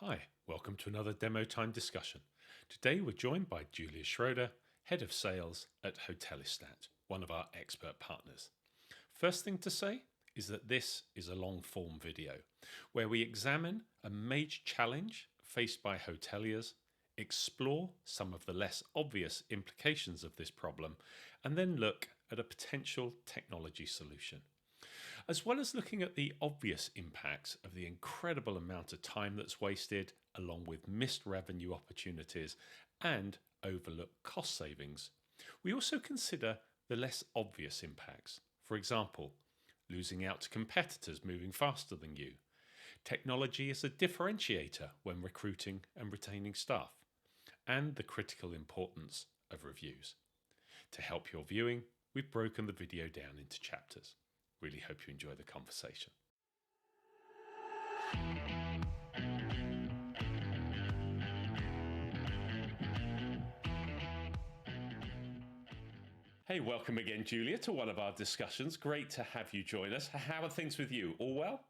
Hi, welcome to another Demo Time discussion. Today we're joined by Julia Schroeder, Head of Sales at Hotellistat, one of our expert partners. First thing to say is that this is a long-form video where we examine a major challenge faced by hoteliers, explore some of the less obvious implications of this problem, and then look at a potential technology solution. As well as looking at the obvious impacts of the incredible amount of time that's wasted, along with missed revenue opportunities and overlooked cost savings, we also consider the less obvious impacts. For example, losing out to competitors moving faster than you. Technology is a differentiator when recruiting and retaining staff, and the critical importance of reviews. To help your viewing, we've broken the video down into chapters. Really hope you enjoy the conversation. Hey, welcome again, Julia, to one of our discussions. Great to have you join us. How are things with you? All well?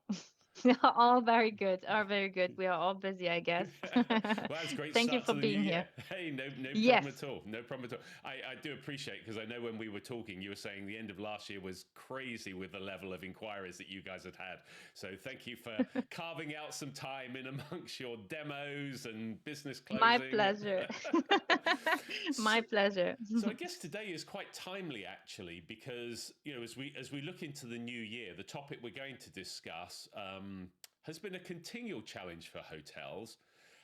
All very good. Are very good. We are all busy, I guess. Well, it's a great Thank you start for to the new being here. year. Hey, no problem Yes. at all. No problem at all. I do appreciate, because I know when we were talking, you were saying the end of last year was crazy with the level of inquiries that you guys had had. So thank you for carving out some time in amongst your demos and business My closing. pleasure. My so, pleasure. so I guess today is quite timely, actually, because as we look into the new year, the topic we're going to discuss has been a continual challenge for hotels,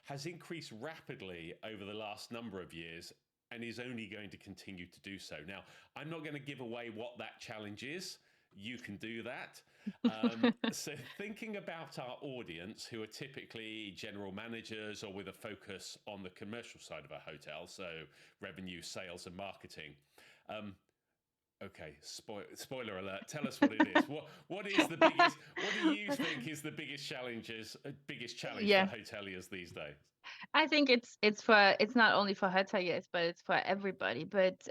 has increased rapidly over the last number of years, and is only going to continue to do so. Now, I'm not going to give away what that challenge is. You can do that. So, thinking about our audience, who are typically general managers or with a focus on the commercial side of a hotel, so revenue, sales, and marketing. Okay, spoiler alert. Tell us what it is. What is the biggest? What do you think is the biggest challenge for Yeah. hoteliers these days? I think it's not only for hoteliers, but it's for everybody. But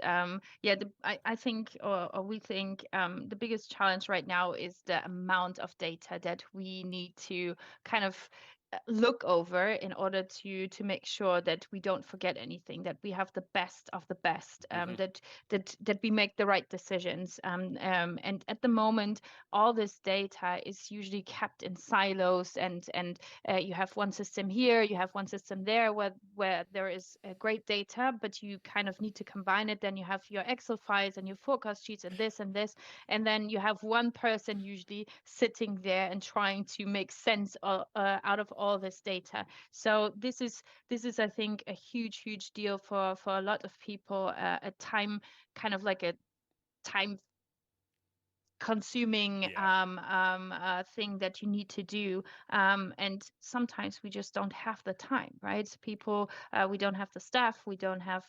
yeah, I think or we think the biggest challenge right now is the amount of data that we need to kind of look over in order to make sure that we don't forget anything, that we have the best of the best, Hmm. that we make the right decisions. And at the moment, all this data is usually kept in silos, and you have one system here, you have one system there, where there is great data, but you kind of need to combine it. Then you have your Excel files and your forecast sheets and this, and then you have one person usually sitting there and trying to make sense out of all this data. So this is I think a huge deal for a lot of people, a time kind of like a time consuming Yeah. thing that you need to do, and sometimes we just don't have the time, right? So people, we don't have the staff, we don't have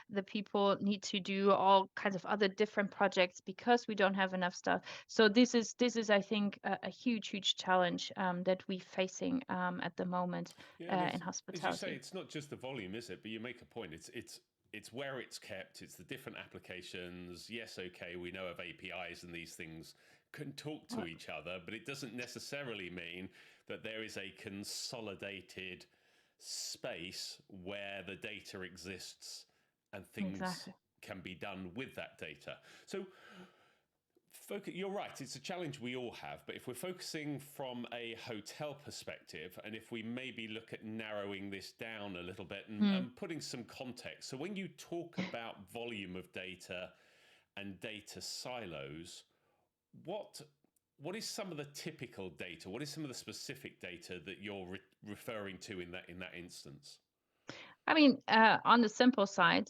the people need to do all kinds of other different projects because we don't have enough stuff. So this is I think a huge challenge that we're facing at the moment Yeah, and in as you say, hospitality. it's not just the volume, is it? But you make a point. It's where it's kept. It's the different applications. Yes, okay, we know of APIs and these things can talk to Well, each other, but it doesn't necessarily mean that there is a consolidated space where the data exists and things exactly. can be done with that data. So you're right, it's a challenge we all have, but if we're focusing from a hotel perspective, and if we maybe look at narrowing this down a little bit Mm. and putting some context. So when you talk about volume of data and data silos, what what is some of the typical data? What is some of the specific data that you're referring to in that instance? I mean, on the simple side,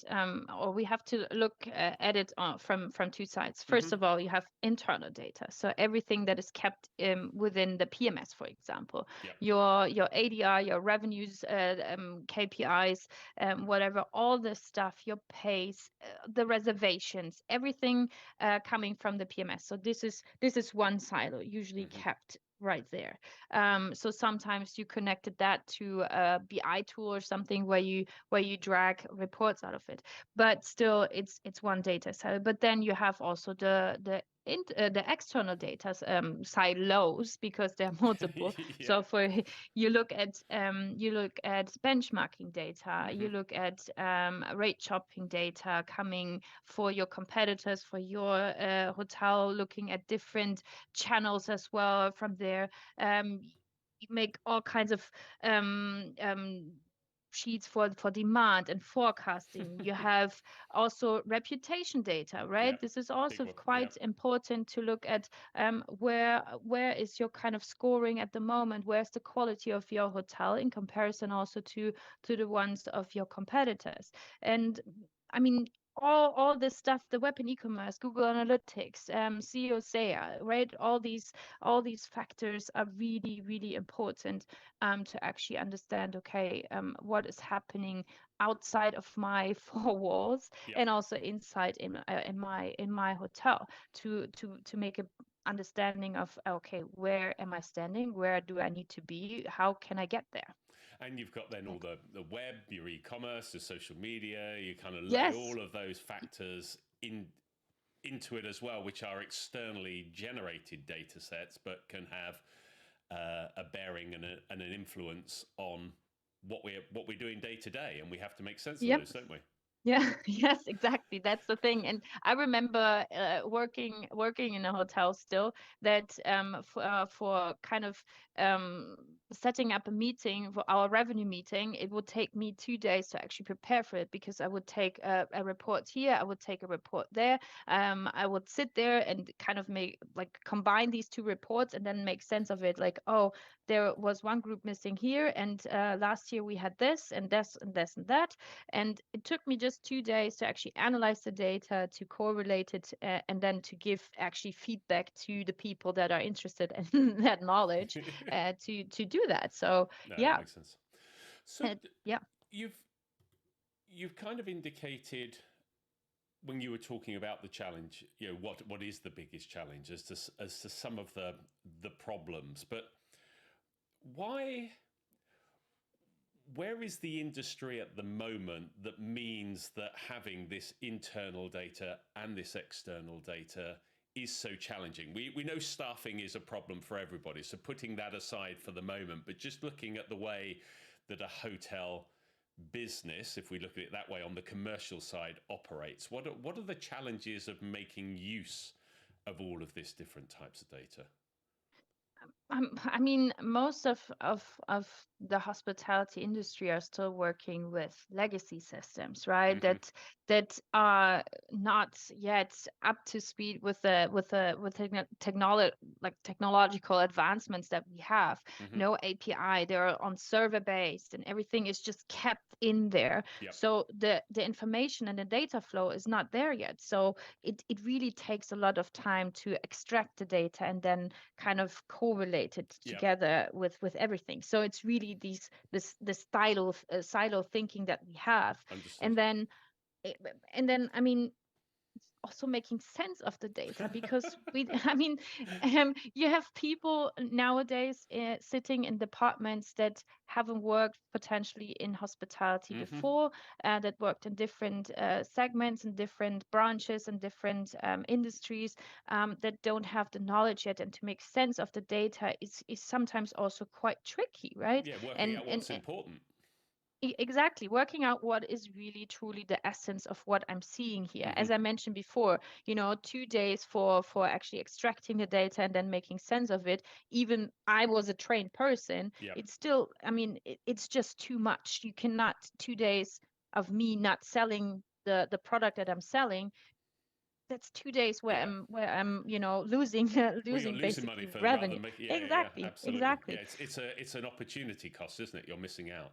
or we have to look at it from two sides. First Hmm. of all, you have internal data, so everything that is kept within the PMS, for example, Yeah. your ADR, your revenues, KPIs, whatever, all the stuff, your pays, the reservations, everything coming from the PMS. So this is one silo, usually Hmm. kept right there. So sometimes you connected that to a BI tool or something where you drag reports out of it. But still, it's one data set. But then you have also the the external data silos, because there are multiple. Yeah. So for you look at benchmarking data, you look at rate shopping data coming for your competitors, for your hotel, looking at different channels as well from there. You make all kinds of sheets for demand and forecasting. You have also reputation data, right? Yeah. This is also Big one. Yeah. quite important to look at where is your kind of scoring at the moment? Where's the quality of your hotel in comparison also to the ones of your competitors? And I mean, all this stuff, the web and e-commerce, Google Analytics, SEO, SEA, right? All these factors are really, really important to actually understand, okay, what is happening outside of my four walls Yeah. and also inside in my hotel to make a understanding of, okay, where am I standing? Where do I need to be? How can I get there? And you've got then all the web, your e-commerce, the social media. You kind of lay Yes. all of those factors into it as well, which are externally generated data sets, but can have a bearing and an influence on what we're doing day to day, and we have to make sense of Yep. those, don't we? Yeah, yes, exactly. That's the thing. And I remember working in a hotel still, that for kind of setting up a meeting for our revenue meeting, it would take me 2 days to actually prepare for it, because I would take a report here, I would take a report there. I would sit there and kind of combine these two reports and then make sense of it. Like, oh, there was one group missing here, and last year we had this and this and this and that. And it took me just 2 days to actually analyze the data, to correlate it, and then to give actually feedback to the people that are interested in that knowledge to do that. So No, yeah, that makes sense. So yeah. you've kind of indicated when you were talking about the challenge, what is the biggest challenge as to some of the problems, but why? Where is the industry at the moment that means that having this internal data and this external data is so challenging? We know staffing is a problem for everybody, so putting that aside for the moment, but just looking at the way that a hotel business, if we look at it that way on the commercial side, operates, what are the challenges of making use of all of this different types of data? I mean, most of the hospitality industry are still working with legacy systems, right? That are not yet up to speed with technological advancements that we have. No API, they're on server based, and everything is just kept in there. Yep. So the information and the data flow is not there yet. So it really takes a lot of time to extract the data and then kind of correlate it together with everything. So it's really this silo thinking that we have. Understood. And then I mean, also making sense of the data, because you have people nowadays sitting in departments that haven't worked potentially in hospitality before, that worked in different segments and different branches and different industries, that don't have the knowledge yet, and to make sense of the data is sometimes also quite tricky, right? Yeah, working out what's important. Exactly, working out what is really truly the essence of what I'm seeing here. As I mentioned before, 2 days for actually extracting the data and then making sense of it. Even I was a trained person. It's still, I mean, it's just too much. You cannot 2 days of me not selling the product that I'm selling. That's 2 days where I'm losing Well, you're losing basically money for rather revenue. than making. Exactly, Absolutely. exactly. Yeah, it's an opportunity cost, isn't it? You're missing out.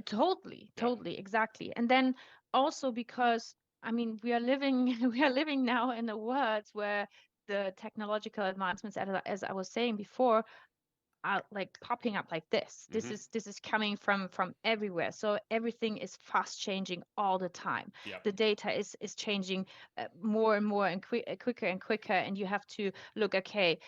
Totally, exactly. And then also because, I mean, we are living we are living now in a world where the technological advancements, as I was saying before, like popping up like this. This is coming from everywhere. So everything is fast changing all the time. Yep. The data is changing more and more and quicker and quicker. And you have to look, okay,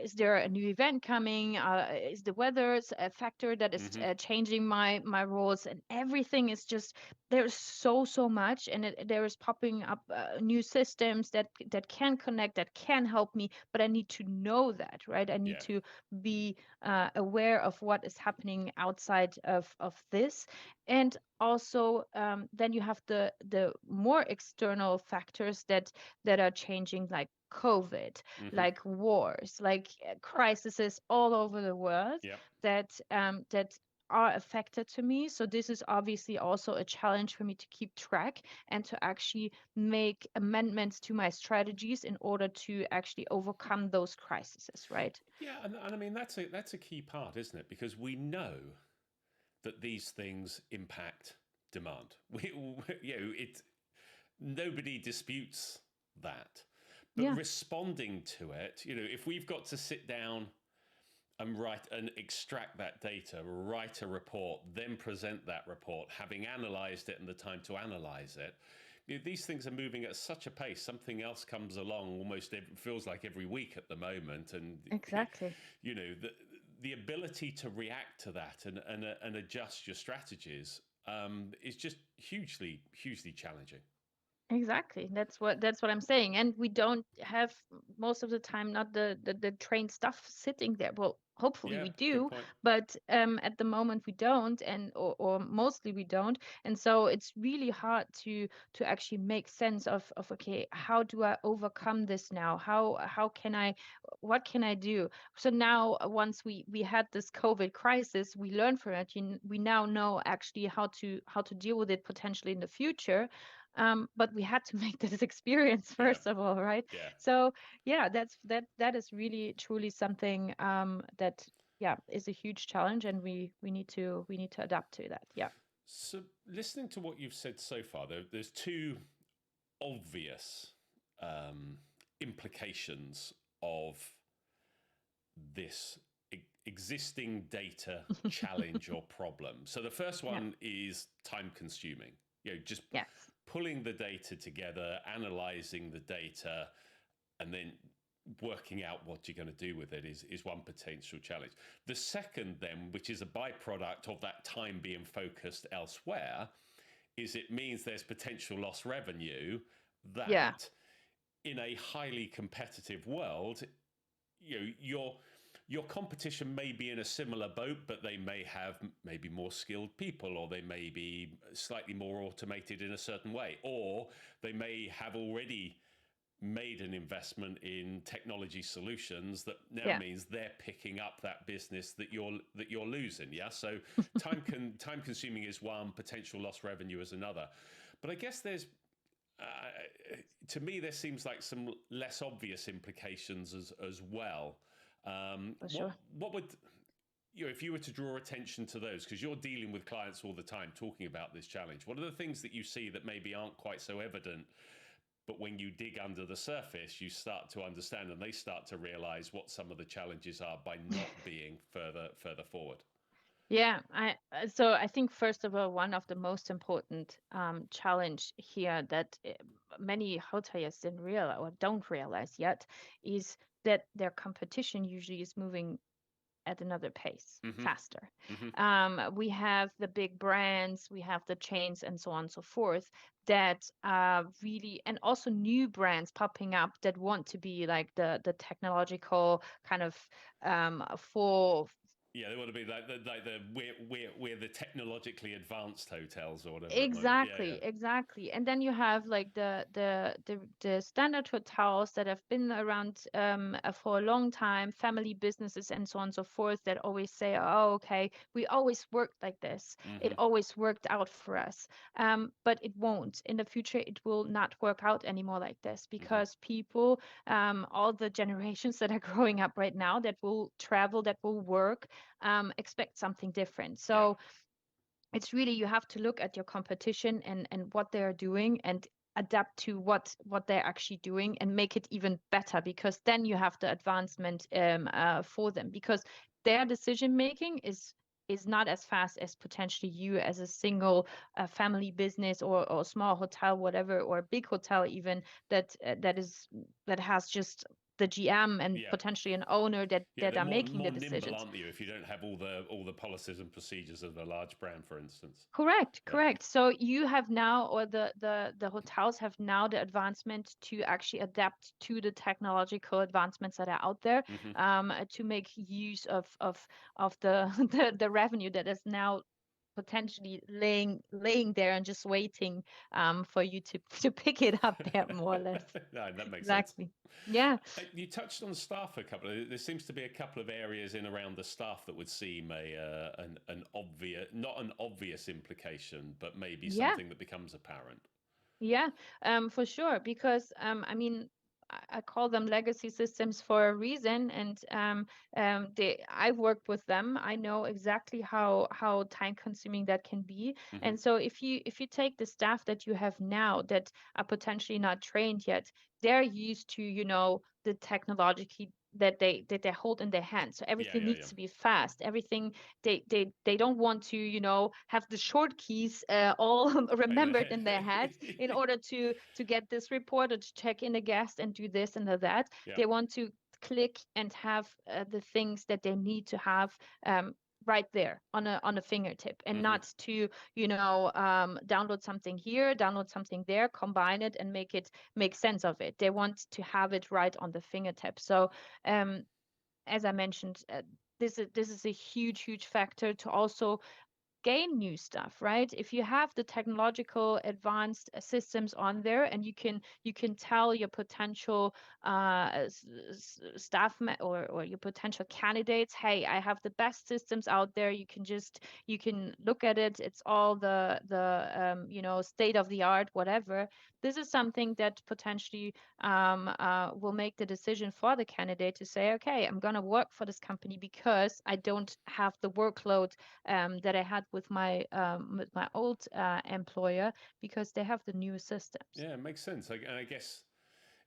is there a new event coming? Is the weather a factor that is changing my roles? And everything is just, there's so much, and there is popping up new systems that can connect, that can help me, but I need to know that, right? I need to be aware of what is happening outside of this. And also then you have the more external factors that are changing, like COVID, like wars, like crises all over the world, that are affected to me. So this is obviously also a challenge for me to keep track and to actually make amendments to my strategies in order to actually overcome those crises, right? Yeah, and I mean that's a key part, isn't it? Because we know that these things impact demand. Nobody disputes that. But responding to it, if we've got to sit down and write and extract that data, write a report, then present that report, having analyzed it and the time to analyze it. These things are moving at such a pace. Something else comes along almost, it feels like every week at the moment. And exactly, the ability to react to that and adjust your strategies is just hugely challenging. Exactly. That's what I'm saying. And we don't have most of the time not the trained staff sitting there. Well, hopefully we do, but at the moment we don't, and or mostly we don't. And so it's really hard to actually make sense of okay, how do I overcome this now? How can I, what can I do? So now once we had this COVID crisis, we learned from it. We now know actually how to deal with it potentially in the future. But we had to make this experience first of all, right? Yeah. So yeah, that is really truly something that is a huge challenge, and we need to adapt to that. Yeah. So listening to what you've said so far, there's two obvious implications of this existing data challenge or problem. So the first one is time consuming. Just pulling the data together, analyzing the data, and then working out what you're going to do with it is one potential challenge. The second then, which is a byproduct of that time being focused elsewhere, is it means there's potential lost revenue that in a highly competitive world, your competition may be in a similar boat, but they may have maybe more skilled people, or they may be slightly more automated in a certain way, or they may have already made an investment in technology solutions that now means they're picking up that business that you're losing. So time consuming is one, potential lost revenue is another. But I guess there's to me there seems like some less obvious implications as well. Sure. What would if you were to draw attention to those, because you're dealing with clients all the time talking about this challenge, what are the things that you see that maybe aren't quite so evident, but when you dig under the surface, you start to understand and they start to realize what some of the challenges are by not being further forward? Yeah, so I think first of all, one of the most important challenge here that many hoteliers didn't realize or don't realize yet is that their competition usually is moving at another pace, faster. We have the big brands, we have the chains, and so on and so forth, that really, and also new brands popping up that want to be like the technological kind of full. Yeah, they want to be like we're the technologically advanced hotels or whatever. Exactly, exactly. And then you have like the standard hotels that have been around for a long time, family businesses and so on and so forth, that always say, oh, okay, we always worked like this. It always worked out for us. But it won't. In the future, it will not work out anymore like this, because people, all the generations that are growing up right now that will travel, that will work, expect something different. So it's really, you have to look at your competition and what they're doing, and adapt to what they're actually doing and make it even better, because then you have the advancement for them, because their decision making is not as fast as potentially you as a single family business or small hotel, whatever, or a big hotel even that has just the GM and Yeah. potentially an owner that Yeah, they're are more making the nimble, decisions. aren't you? If you don't have all the policies and procedures of a large brand, for instance. Correct, Yeah. correct. So you have now, or the hotels have now the advancement to actually adapt to the technological advancements that are out there, to make use of the, the revenue that is now potentially laying there and just waiting for you to pick it up there, more or less. No, that makes sense. Exactly. Yeah. You touched on staff a couple of. There seems to be a couple of areas in around the staff that would seem an obvious, not an obvious implication, but maybe Yeah. something that becomes apparent. Yeah, for sure. Because I mean, I call them legacy systems for a reason, and I've worked with them. I know exactly how time consuming that can be. And so if you take the staff that you have now that are potentially not trained yet, they're used to, the technology that they hold in their hands. So Yeah, everything yeah, yeah. needs to be fast. Everything they don't want to, have the short keys all remembered in their heads in order to get this report or to check in a guest and do this and that. Yeah. They want to click and have the things that they need to have right there on a fingertip, and not to download something here, download something there, combine it and make sense of it. They want to have it right on the fingertip. So as I mentioned, this is a huge factor to also gain new stuff, right? If you have the technological advanced systems on there, and you can tell your potential or your potential candidates, hey, I have the best systems out there. You can look at it. It's all the state of the art, whatever. This is something that potentially will make the decision for the candidate to say, okay, I'm going to work for this company because I don't have the workload that I had with my old employer, because they have the new systems. Yeah, it makes sense. And I guess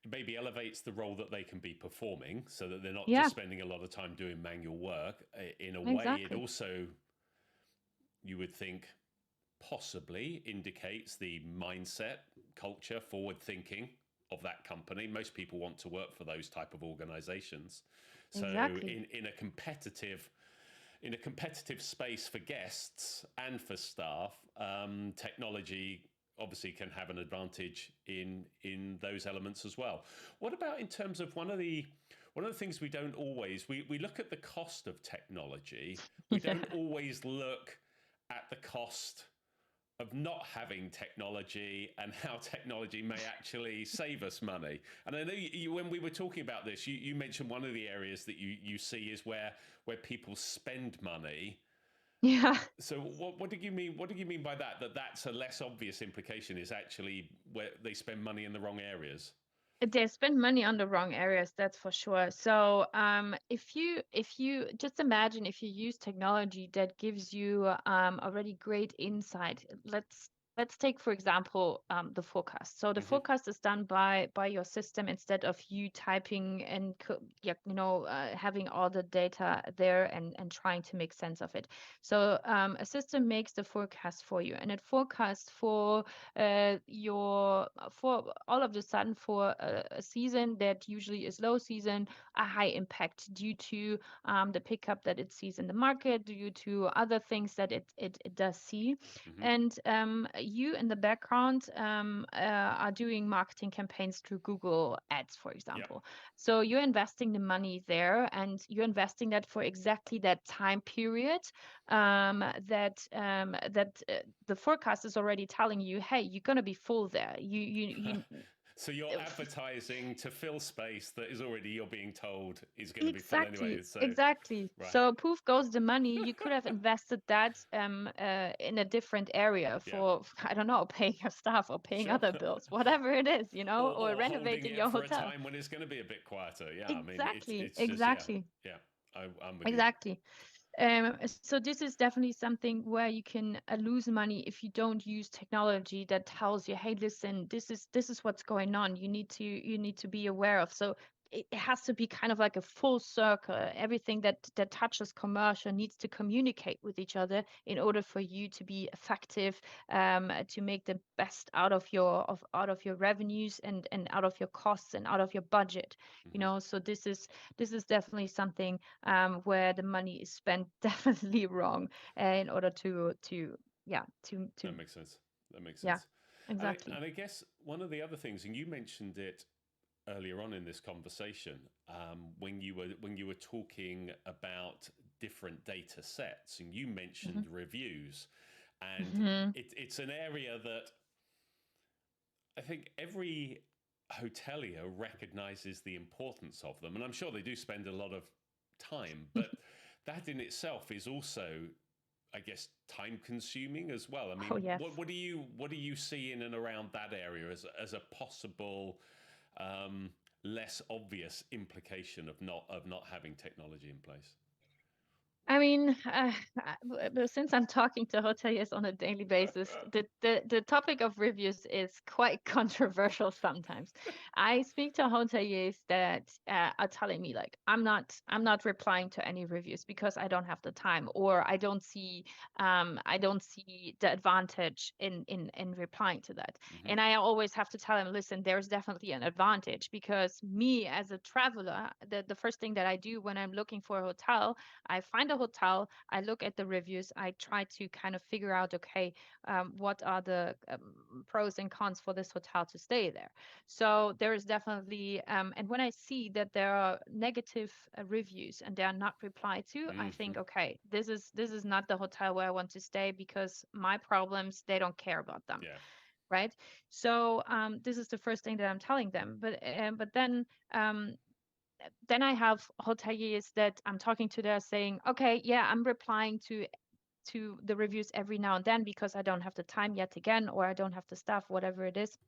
it maybe elevates the role that they can be performing, so that they're not Yeah, just spending a lot of time doing manual work. In a way, it exactly. also, you would think, possibly indicates the mindset, culture, forward thinking of that company. Most people want to work for those type of organizations. So Exactly. in a competitive space for guests and for staff, technology obviously can have an advantage in those elements as well. What about in terms of one of the things we don't always, we look at the cost of technology. We Yeah. don't always look at the cost of not having technology and how technology may actually save us money. And I know when we were talking about this, you mentioned one of the areas that you see is where people spend money. Yeah. So what do you mean? What do you mean by that? That's a less obvious implication, is actually where they spend money in the wrong areas. They spend money on the wrong areas, that's for sure. So if you just imagine, if you use technology that gives you already great insight. Let's take, for example, the forecast. So the forecast is done by your system, instead of you typing and having all the data there and trying to make sense of it. So a system makes the forecast for you, and it forecasts for all of the sudden, for a season that usually is low season, a high impact due to the pickup that it sees in the market, due to other things that it does see. And you in the background are doing marketing campaigns through Google Ads, for example. So you're investing the money there, and you're investing that for exactly that time period that the forecast is already telling you, hey, you're going to be full there. You So you're advertising to fill space that is already, you're being told, is going to be full Exactly, anyway. So exactly. right, So poof goes the money. You could have invested that in a different area yeah, for, I don't know, paying your staff or paying sure. other bills, whatever it is, or Or holding renovating it your for a hotel. time when it's going to be a bit quieter. Yeah, I mean, Exactly, it's just exactly, yeah. I'm with you. exactly. So this is definitely something where you can lose money if you don't use technology that tells you, hey, listen, this is what's going on. You need to be aware of. So it has to be kind of like a full circle. Everything that touches commercial needs to communicate with each other in order for you to be effective, to make the best out of your revenues and out of your costs and out of your budget. So this is definitely something where the money is spent definitely wrong, in order to yeah to That makes sense. That makes yeah, sense. exactly. And I guess one of the other things, and you mentioned it earlier on in this conversation, when you were talking about different data sets, and you mentioned reviews, and Hmm. it's an area that I think every hotelier recognizes the importance of them, and I'm sure they do spend a lot of time, but that in itself is also, I guess, time consuming as well. I Oh, mean, yes. what do you see in and around that area as a possible less obvious implication of not having technology in place? I mean, since I'm talking to hoteliers on a daily basis, the topic of reviews is quite controversial sometimes. I speak to hoteliers that are telling me like, I'm not replying to any reviews because I don't have the time, or I don't see the advantage in replying to that. Hmm. And I always have to tell them, listen, there's definitely an advantage, because me as a traveler, the first thing that I do when I'm looking for a hotel, I find a hotel, I look at the reviews, I try to kind of figure out, okay, what are the pros and cons for this hotel to stay there. So there is definitely, and when I see that there are negative reviews and they are not replied to, I Hmm. think, okay, this is not the hotel where I want to stay, because my problems, they don't care about them, Yeah. right? So this is the first thing that I'm telling them. But then I have hoteliers that I'm talking to. They're saying, okay, yeah, I'm replying to the reviews every now and then because I don't have the time yet again, or I don't have the staff, whatever it is.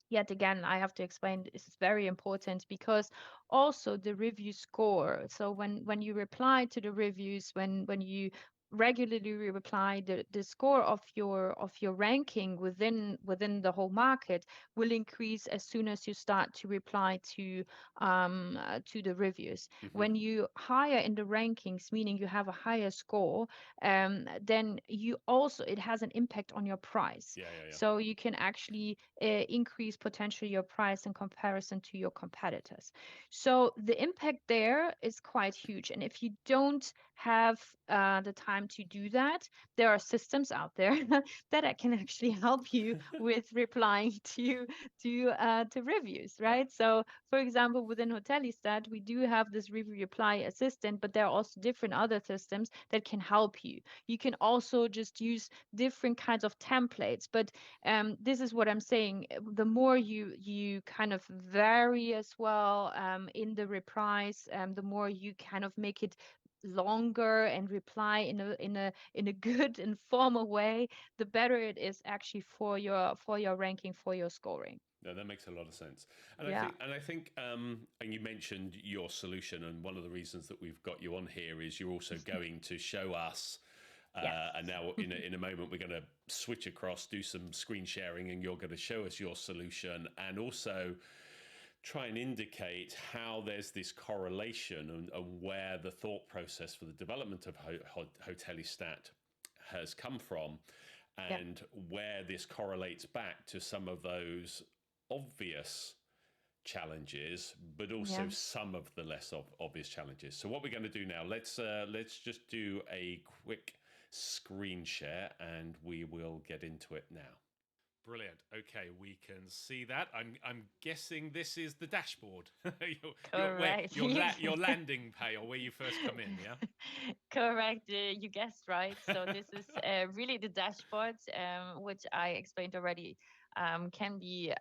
Yet again, I have to explain this is very important, because also the review score. So when you reply to the reviews, when you regularly reply, the score of your ranking within the whole market will increase as soon as you start to reply to the reviews. Hmm. When you higher in the rankings, meaning you have a higher score, then it has an impact on your price. Yeah. Yeah. Yeah. So you can actually increase potentially your price in comparison to your competitors. So the impact there is quite huge. And if you don't have the time to do that, there are systems out there that can actually help you with replying to reviews, Yeah. right? So, for example, within Hotellistat, we do have this review reply assistant, but there are also different other systems that can help you. You can also just use different kinds of templates, but this is what I'm saying. The more you kind of vary as well in the replies, the more you kind of make it longer and reply in a good and formal way, the better it is actually for your ranking, for your scoring. No, that makes a lot of sense. And I Yeah. think, and you mentioned your solution, and one of the reasons that we've got you on here is you're also going to show us. Yes. And now, in a moment, we're going to switch across, do some screen sharing, and you're going to show us your solution, and also try and indicate how there's this correlation and where the thought process for the development of Hotellistat has come from, Yeah. and where this correlates back to some of those obvious challenges, but also Yeah. some of the less obvious challenges. So what we're going to do now, let's just do a quick screen share, and we will get into it now. Brilliant. Okay, we can see that. I'm guessing this is the dashboard. Correct. Your landing pay, or where you first come in. Yeah. Correct. You guessed right. So this is really the dashboard, which I explained already, can be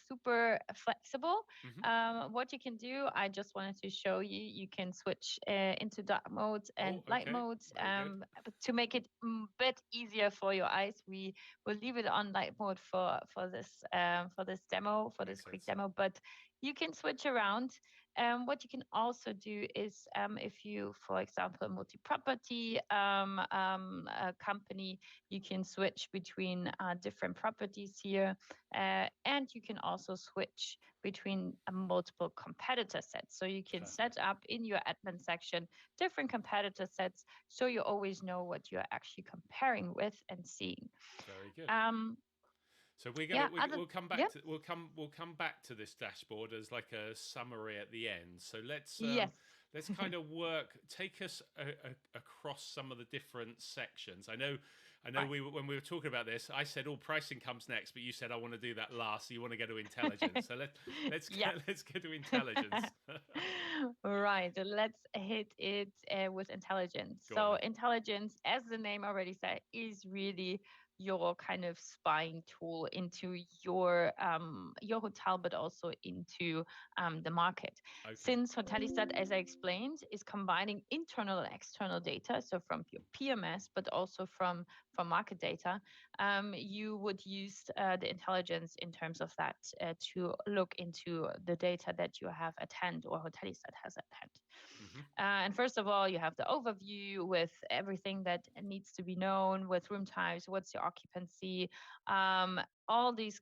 super flexible. Hmm. What you can do, I just wanted to show you, you can switch into dark mode and Oh, light okay. mode. Very good. But to make it a bit easier for your eyes, we will leave it on light mode for this demo, for this Makes quick sense. demo. But you can switch around. What you can also do is if you, for example, a multi-property company, you can switch between different properties here. And you can also switch between multiple competitor sets. So you can set up in your admin section different competitor sets, so you always know what you're actually comparing with and seeing. Very good. Um, So we're yeah, gonna other, we'll come yeah, back to we'll come back to this dashboard as like a summary at the end. So yes. let's kind of take us across some of the different sections. I know Right. when we were talking about this, I said all pricing comes next, but you said I want to do that last. So you want to go to intelligence. So Yeah. let's get to intelligence. Right. Let's hit it with intelligence. Go on So then. intelligence, as the name already said, is really your kind of spying tool into your hotel, but also into the market. Okay. Since Hotellistat, as I explained, is combining internal and external data, so from your PMS, but also from market data, you would use the intelligence in terms of that to look into the data that you have at hand or Hotellistat has at hand. Mm-hmm. And first of all, you have the overview with everything that needs to be known with room types, what's your occupancy, all these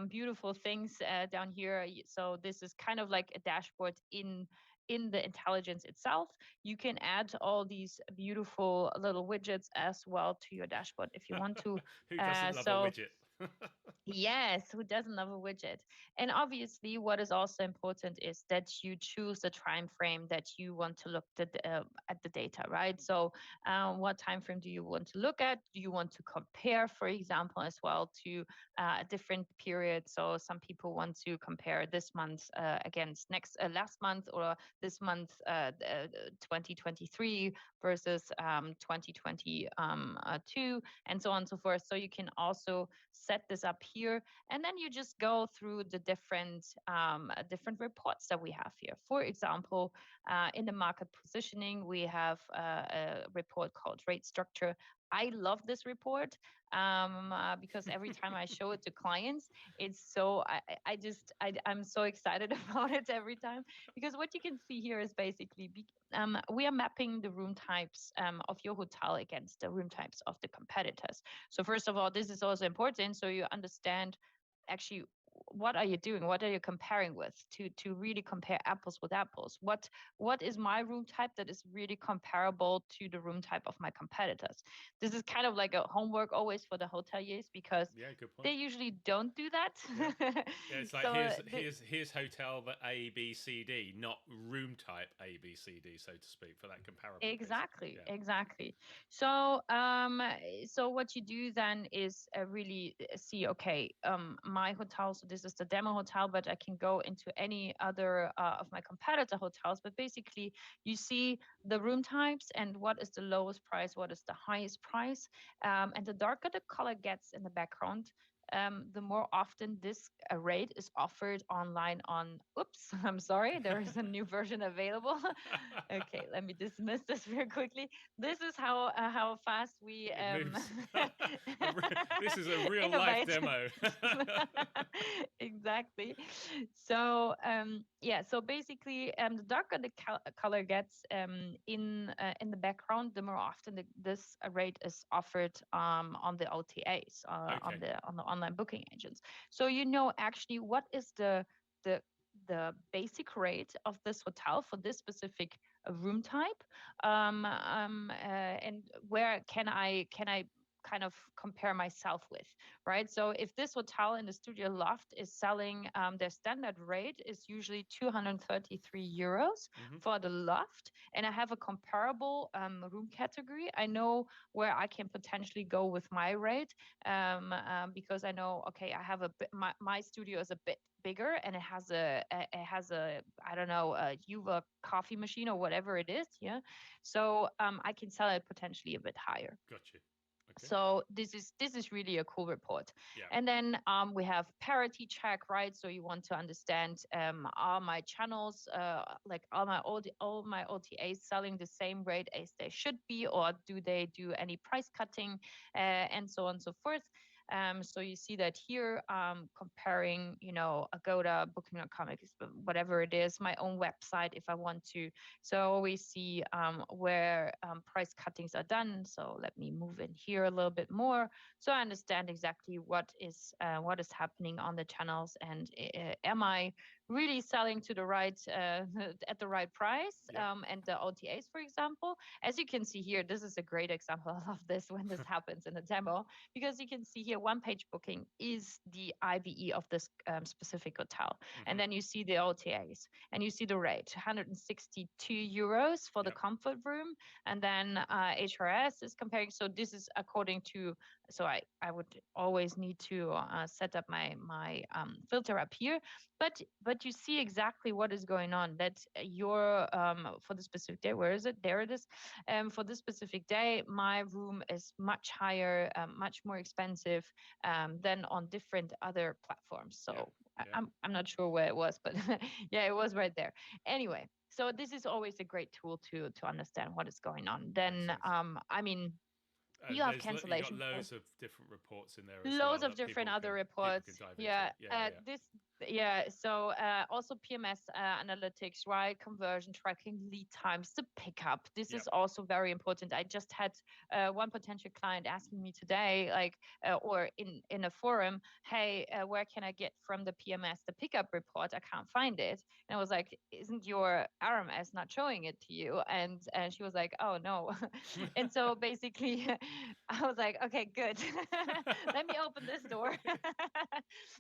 beautiful things down here. So this is kind of like a dashboard in the intelligence itself. You can add all these beautiful little widgets as well to your dashboard if you want to. Who doesn't love a So widget? yes, who doesn't love a widget? And obviously, what is also important is that you choose the time frame that you want to look at the data, right? So, what time frame do you want to look at? Do you want to compare, for example, as well to a different period? So, some people want to compare this month against next last month, or this month 2023 versus 2022, and so on and so forth. So you can also set this up here, and then you just go through the different reports that we have here. For example, in the market positioning, we have a report called rate structure. I love this report because every time I show it to clients, it's so I'm so excited about it every time, because what you can see here is basically we are mapping the room types of your hotel against the room types of the competitors. So first of all, this is also important, so you understand actually what are you doing, what are you comparing with, to really compare apples with apples. What is my room type that is really comparable to the room type of my competitors? This is kind of like a homework always for the hoteliers, because Yeah, good point. they usually don't do that. Yeah. Yeah, it's like So here's hotel that A B C D, not room type A B C D, so to speak, for that comparable piece. exactly, Yeah. exactly. So, so what you do then is really see, okay, my hotel. So this is the demo hotel, but I can go into any other of my competitor hotels. But basically, you see the room types and what is the lowest price, what is the highest price, and the darker the color gets in the background, the more often this rate is offered online on, oops, I'm sorry, there is a new version available. Okay, let me dismiss this real quickly. This is how fast we It moves. This is a real life innovate. demo. Exactly. So yeah, so basically, the darker the color gets in the background, the more often this rate is offered on the OTAs, Okay. on the online booking agents. So you know actually what is the the basic rate of this hotel for this specific room type, and where can I kind of compare myself with, right? So if this hotel in the studio loft is selling, their standard rate is usually 233 euros Hmm. for the loft, and I have a comparable room category, I know where I can potentially go with my rate, because I know, okay, I have my studio is a bit bigger, and it has a I don't know, a Juva coffee machine or whatever it is, yeah. So I can sell it potentially a bit higher. Got you. Okay. So this is really a cool report. Yeah. And then we have parity check, right? So you want to understand, are my channels, like all my OTAs selling the same rate as they should be, or do they do any price cutting, and so on and so forth. So you see that here, comparing, Agoda, Booking.com, whatever it is, my own website if I want to. So I always see where price cuttings are done. So let me move in here a little bit more, so I understand exactly what is happening on the channels, and am I really selling to the right at the right price, and the OTAs, for example. As you can see here, this is a great example. I love this when this happens in a demo, because you can see here one page booking is the IVE of this specific hotel. And then you see the OTAs and you see the rate, 162 euros for the comfort room. And then HRS is comparing. So this is according to, so I would always need to set up my filter up here. But you see exactly what is going on. That your for the specific day, where is it? There it is. For this specific day, my room is much higher, much more expensive than on different other platforms. So I'm not sure where it was, but yeah, it was right there. Anyway, so this is always a great tool to understand what is going on. Then I mean, you have cancellation. You got loads of different reports in there as loads well. of different other reports. So also PMS analytics, right? Conversion tracking, lead times, the pickup. This is also very important. I just had one potential client asking me today, like, or in a forum, hey, where can I get from the PMS the pickup report? I can't find it. And I was like, isn't your RMS not showing it to you? And she was like, oh no. And so basically I was like, okay, good. Let me open this door.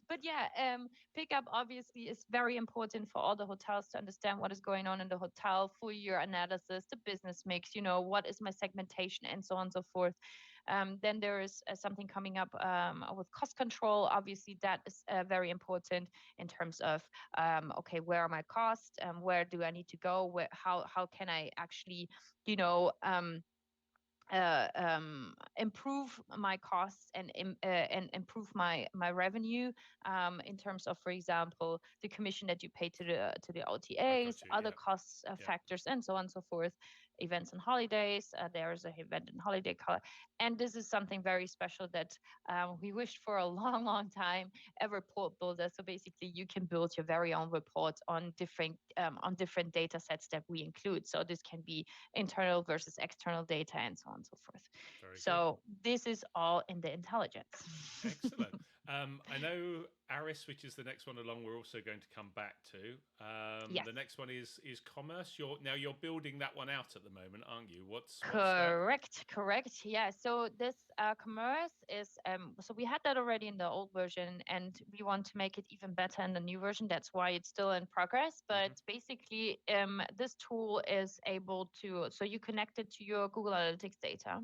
But yeah, pickup obviously is very important for all the hotels to understand what is going on in the hotel, full year analysis, the business mix, what is my segmentation, and so on and so forth. Then there is something coming up with cost control. Obviously, that is very important in terms of, okay, where are my costs? Where do I need to go? How can I actually, improve my costs and improve my revenue, in terms of, for example, the commission that you pay to the OTAs, other costs, factors, and so on and so forth. Events and holidays. There is an event and holiday color, and this is something very special that we wished for a long, long time. A report builder. So basically, you can build your very own reports on different data sets that we include. So this can be internal versus external data, and so on and so forth. So this is all in the intelligence. Excellent. I know ARIS, which is the next one along, we're also going to come back to. The next one is commerce. You're building that one out at the moment, aren't you? What's correct. Yeah. So this commerce is so we had that already in the old version, and we want to make it even better in the new version. That's why it's still in progress. But basically, this tool is able to, so you connect it to your Google Analytics data.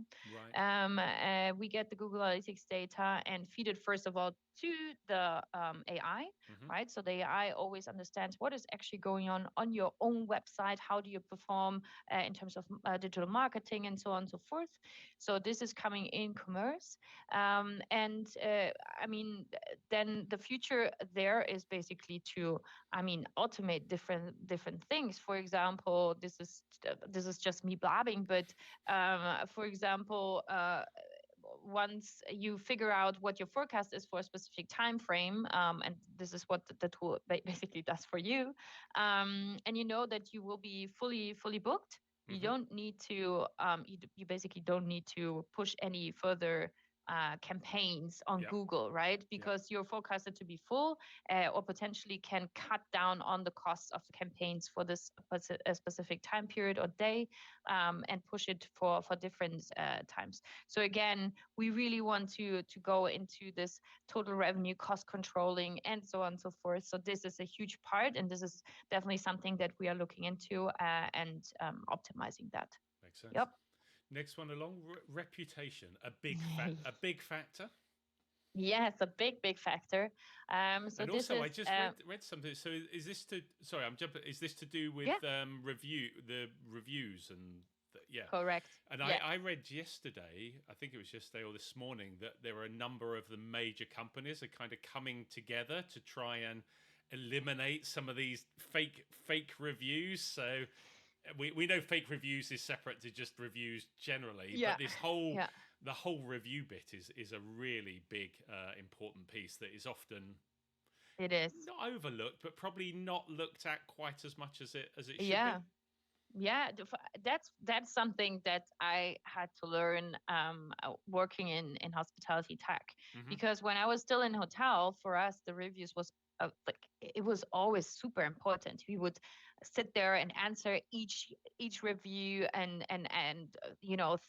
Right. We get the Google Analytics data and feed it first of all to the AI, right? So the AI always understands what is actually going on your own website. How do you perform in terms of digital marketing, and so on and so forth. So this is coming in commerce. And I mean, then the future there is basically to, automate different things. For example, this is just me blabbing, but for example, once you figure out what your forecast is for a specific time frame, and this is what the tool basically does for you, and you know that you will be fully booked, you don't need to you basically don't need to push any further campaigns on Google, right? Because you're forecasted to be full, or potentially can cut down on the costs of the campaigns for this specific time period or day, and push it for different times. So again, we really want to go into this total revenue, cost controlling, and so on and so forth. So this is a huge part, and this is definitely something that we are looking into and optimizing that. Makes sense. Next one along, reputation, a big factor. Yes, a big factor. So and this also, is, I just read something. So is this to? Sorry, I'm jumping. Is this to do with the reviews and? Correct. And I read yesterday, I think it was yesterday or this morning, that there are a number of the major companies are kind of coming together to try and eliminate some of these fake reviews. So we know fake reviews is separate to just reviews generally, but this whole the whole review bit is a really big, important piece that is often It is. not overlooked, but probably not looked at quite as much as it should be. Yeah. Yeah, that's something that I had to learn working in hospitality tech, Hmm. because when I was still in hotel, for us the reviews was like it was always super important. We would sit there and answer each review and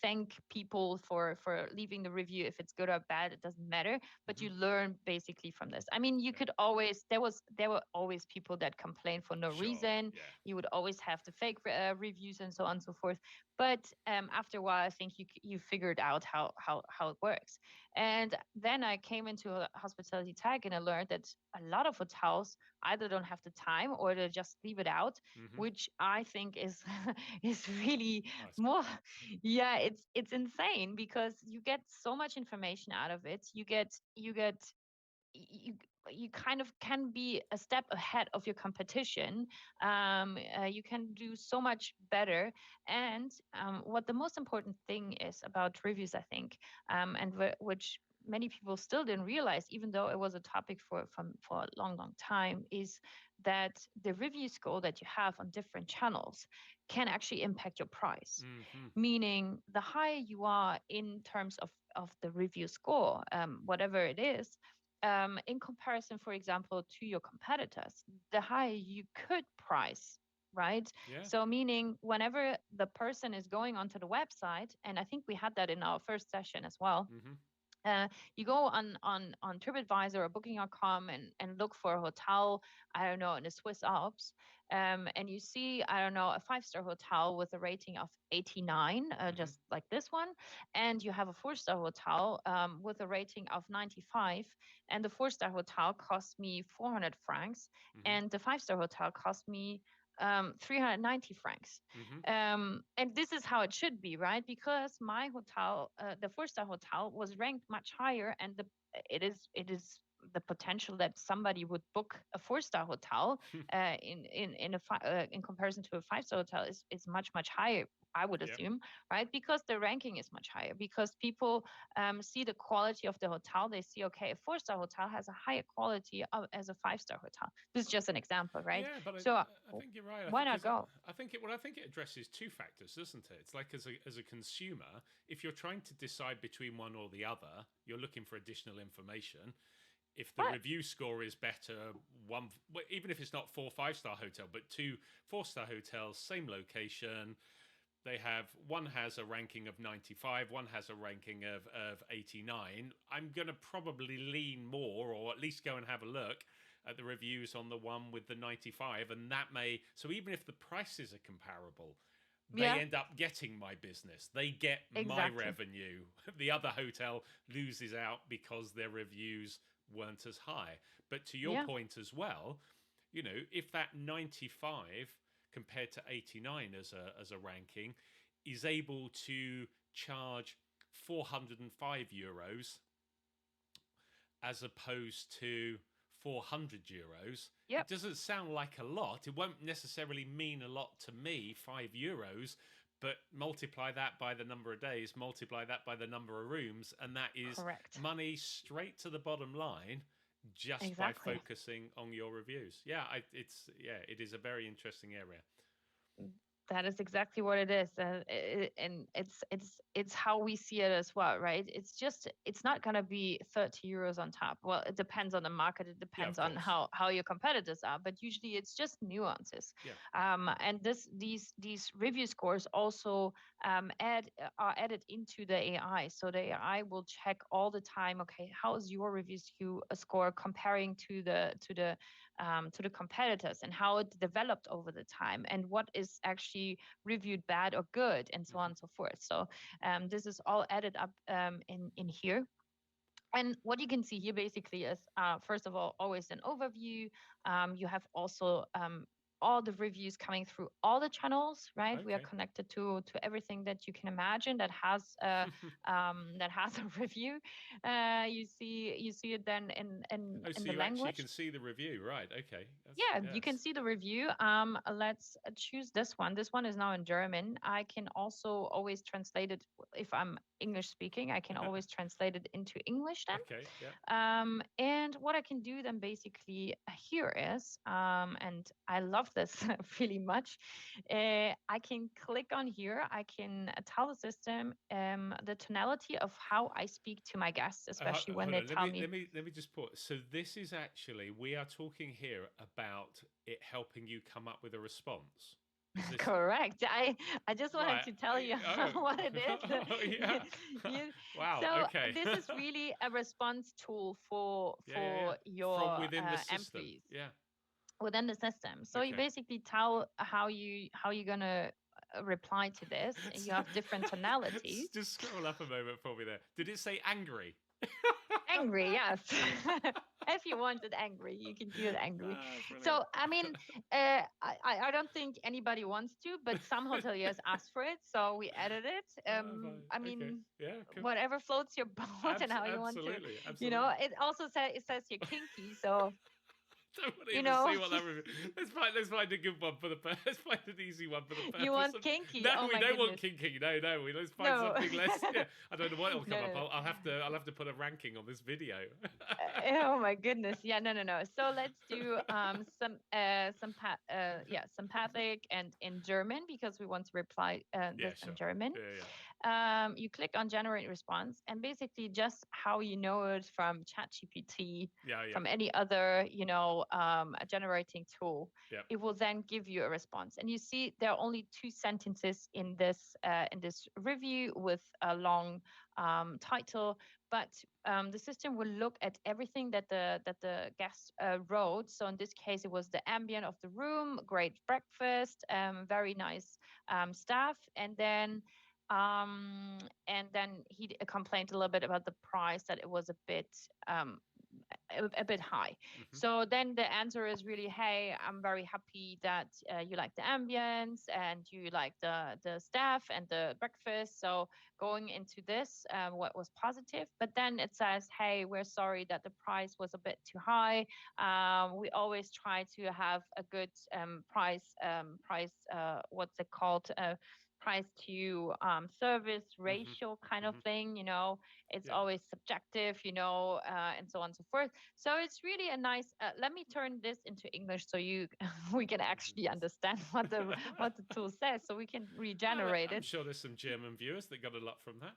thank people for leaving the review. If it's good or bad, it doesn't matter, but Hmm. you learn basically from this. I mean, you Yeah. could always there were always people that complained for no Sure. reason. Yeah. You would always have the fake reviews and so on and so forth. But after a while, I think you figured out how it works. And then I came into hospitality tech, and I learned that a lot of hotels either don't have the time or they just leave it out, Hmm. which I think is is really Nice. more. Yeah, it's insane because you get so much information out of it. You you kind of can be a step ahead of your competition. You can do so much better. And what the most important thing is about reviews, I think, which many people still didn't realize, even though it was a topic for a long time, is that the review score that you have on different channels can actually impact your price. Hmm. Meaning, the higher you are in terms of the review score, whatever it is, in comparison, for example, to your competitors, the higher you could price, right? Yeah. So, meaning whenever the person is going onto the website, and I think we had that in our first session as well. Hmm. You go on TripAdvisor or Booking.com and look for a hotel, I don't know, in the Swiss Alps, and you see, I don't know, a 5-star hotel with a rating of 89, Hmm. just like this one, and you have a 4-star hotel with a rating of 95, and the 4-star hotel cost me 400 francs, Hmm. and the 5-star hotel cost me 390 francs. Hmm. And this is how it should be, right? Because my hotel, the 4-star hotel, was ranked much higher, and it is the potential that somebody would book a 4-star hotel in comparison to a 5-star hotel is much higher, I would Yep. assume, right? Because the ranking is much higher, because people see the quality of the hotel. They see, okay, a 4-star hotel has a higher quality as a 5-star hotel. This is just an example, right? Yeah, but So I think you're right. I why think not because go? I think it. Well, I think it addresses two factors, doesn't it? It's like as a consumer, if you're trying to decide between one or the other, you're looking for additional information. If the Right. review score is better, even if it's not 4 5-star hotel, but 2 4-star hotels, same location, they have one has a ranking of 95, one has a ranking of 89. I'm going to probably lean more, or at least go and have a look at the reviews on the one with the 95. And that may, so even if the prices are comparable, they Yeah, end up getting my business. They get my exactly. revenue. The other hotel loses out because their reviews weren't as high. But to your Yeah, point as well, if that 95 compared to 89 as a ranking is able to charge 405 euros as opposed to 400 euros, it yep, doesn't sound like a lot. It won't necessarily mean a lot to me, 5 euros, but multiply that by the number of days, multiply that by the number of rooms, and that is correct. money straight to the bottom line just by Exactly. focusing on your reviews. It is a very interesting area. That is exactly what it is, and it's how we see it as well, right? It's not going to be 30 euros on top. Well, it depends on the market. It Yeah, depends of on course. how your competitors are, but usually it's just nuances. Yeah. And these review scores also are added into the AI, so the AI will check all the time. Okay, how is your review score comparing to the competitors, and how it developed over the time, and what is actually reviewed bad or good, and so on Hmm. and so forth. So this is all added up in here. And what you can see here basically is, first of all, always an overview. You have also all the reviews coming through all the channels, right? We are Okay. connected to everything that you can imagine that has a review. You see it then Oh, in so the you actually language. can see the review, right? Okay. That's Yeah, you can yes. see the review. Let's choose this one. This one is now in German. I can also always translate it if I'm English speaking, I can always translate it into English then. Okay, yeah. And what I can do then basically here is, and I love this really much, I can click on here. I can tell the system the tonality of how I speak to my guests, especially when Hold they on. tell me. Let me just pause. So this is actually, we are talking here about it helping you come up with a response. Is this Correct. I just wanted right? to tell you Oh, what it is. oh yeah. You- Wow. so Okay. this is really a response tool for Yeah. From your within the system. employees Yeah. within the system. So you Okay. basically tell how you're gonna reply to this. You have different tonalities. Just scroll up a moment for me there. Did it say angry? Angry, yes. If you want it angry, you can do it angry. Brilliant. So, I mean, I don't think anybody wants to, but some hoteliers asked for it, so we added it. Fine. I Okay. mean, Yeah. Cool. whatever floats your boat and how you want to, Absolutely. it also says you're kinky, so Don't want to you even know, see what that review. Let's find a good one for the. Let's find an easy one for the purpose. you want of, kinky. no, Oh we my don't want goodness. kinky. No. Let's find No. something less. Yeah, I don't know what will come No, up. no. I'll have to put a ranking on this video. Oh my goodness. Yeah, no. So let's do sympathetic and in German, because we want to reply Yeah, this sure. in German. Yeah. You click on generate response, and basically just how you know it from ChatGPT, Yeah. from any other generating tool, Yeah. it will then give you a response. And you see there are only 2 sentences in this review with a long title, but the system will look at everything that the guest wrote. So in this case, it was the ambient of the room, great breakfast, very nice staff, and then he complained a little bit about the price, that it was a bit high. Mm-hmm. So then the answer is really, hey, I'm very happy that you like the ambience and you like the staff and the breakfast. So going into this, what was positive? But then it says, hey, we're sorry that the price was a bit too high. We always try to have a good price, what's it called? Price to service ratio kind of thing, it's always subjective, and so on and so forth. So it's really a nice, let me turn this into English so we can actually understand what the tool says, so we can regenerate it. I'm sure there's some German viewers that got a lot from that.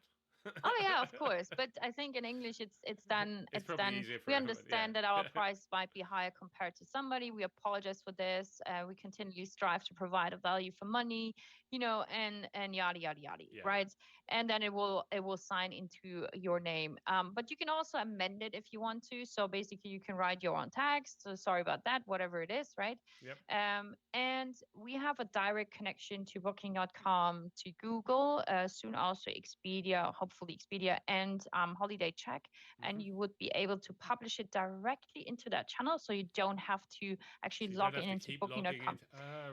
Oh yeah, of course. But I think in English it's done. It's probably easier for we everyone, understand that our price might be higher compared to somebody. We apologize for this. We continually strive to provide a value for money, and yada yada yada, right? And then it will sign into your name. But you can also amend it if you want to. So basically, you can write your own text. So sorry about that, whatever it is, right? Yep. And we have a direct connection to Booking.com, to Google, soon also Expedia, hopefully Expedia, and Holiday Check. And you would be able to publish it directly into that channel, so you don't have to actually log in into Booking.com.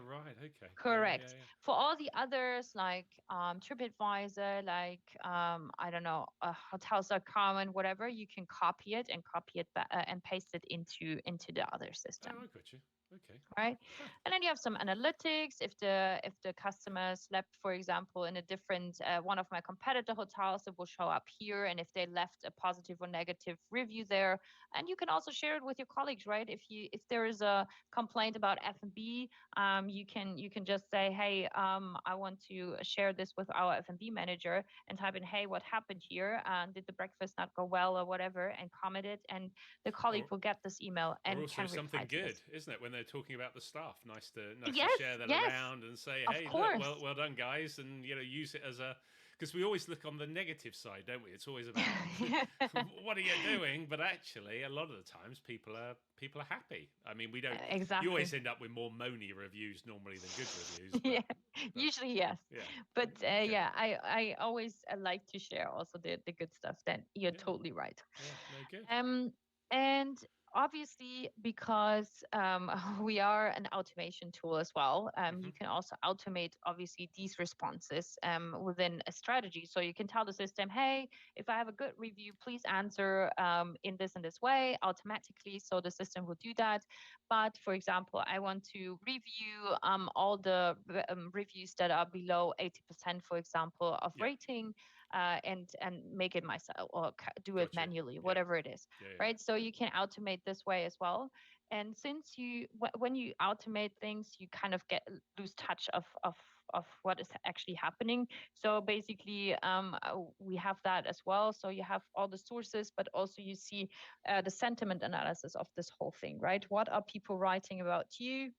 Right, okay. Correct. Yeah. For all the others, like TripAdvisor, like I don't know, Hotels.com and whatever, you can copy it and paste it into the other system. Oh, I got you. Okay. Right. And then you have some analytics. If the customer slept, for example, in a different one of my competitor hotels, it will show up here. And if they left a positive or negative review there, and you can also share it with your colleagues, right? If there is a complaint about F&B, you can just say, hey, I want to share this with our F&B manager, and type in, hey, what happened here? Did the breakfast not go well or whatever? And comment it, and the colleague will get this email and also can reply something to good, this. isn't it? When they're talking about the staff, nice to share that around and say, hey, look, well done, guys, and use it as a, because we always look on the negative side, don't we? It's always about what are you doing? But actually, a lot of the times people are happy. I mean, we don't. Exactly. You always end up with more moany reviews normally than good reviews. But usually yes. Yeah. But I always like to share also the good stuff. Then you're totally right. Yeah, no, good. And obviously, because we are an automation tool as well, you can also automate obviously these responses within a strategy. So you can tell the system, hey, if I have a good review, please answer in this and this way automatically. So the system will do that. But for example, I want to review all the reviews that are below 80%, for example, of rating. and make it myself or do it Gotcha. manually, Yeah. whatever it is, Yeah. Yeah. right? So you can automate this way as well. And since when you automate things, you kind of lose touch of what is actually happening. So basically, we have that as well. So you have all the sources, but also you see the sentiment analysis of this whole thing, right? What are people writing about you?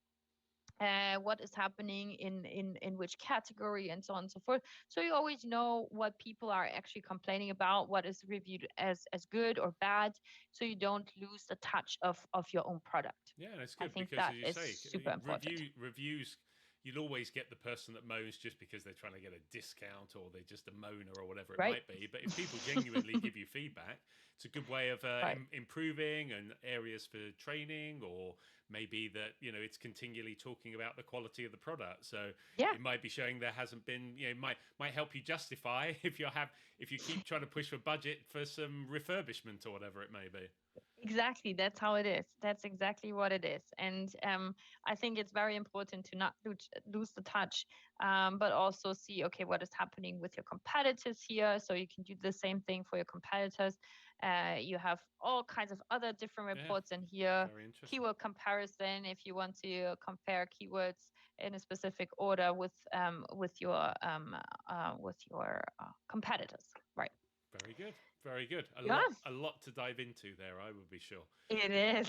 What is happening in which category, and so on and so forth. So you always know what people are actually complaining about, what is reviewed as good or bad, so you don't lose the touch of your own product. Yeah, that's I good think because, that as you is say, super important. reviews. You'll always get the person that moans just because they're trying to get a discount or they're just a moaner or whatever it Right. might be. But if people genuinely give you feedback, it's a good way of Right. improving and areas for training, or maybe that it's continually talking about the quality of the product. So Yeah. it might be showing there hasn't been might help you justify if you keep trying to push for budget for some refurbishment or whatever it may be. Exactly, that's how it is. That's exactly what it is. And I think it's very important to not lose the touch, but also see, okay, what is happening with your competitors here. So you can do the same thing for your competitors. You have all kinds of other different reports in here. Very interesting. Keyword comparison, if you want to compare keywords in a specific order with your competitors, right? Very good. Very good. Yeah, A lot to dive into there, I would be sure. it is.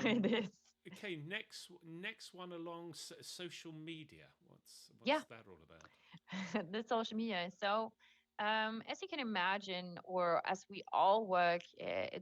It is. Okay, next one along social media. What's Yeah. that all about? The social media. So, as you can imagine, or as we all work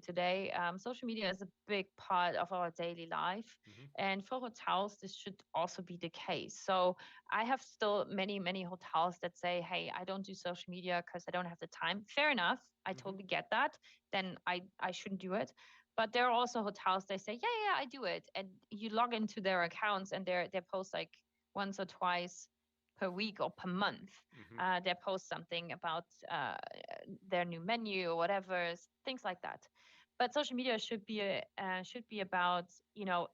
today, social media is a big part of our daily life. Mm-hmm. And for hotels, this should also be the case. So, I have still many hotels that say, hey, I don't do social media because I don't have the time. Fair enough. I totally get that. Then I shouldn't do it. But there are also hotels they say, yeah, I do it. And you log into their accounts and they post like once or twice per week or per month. Mm-hmm. They post something about their new menu or whatever, things like that. But social media should be about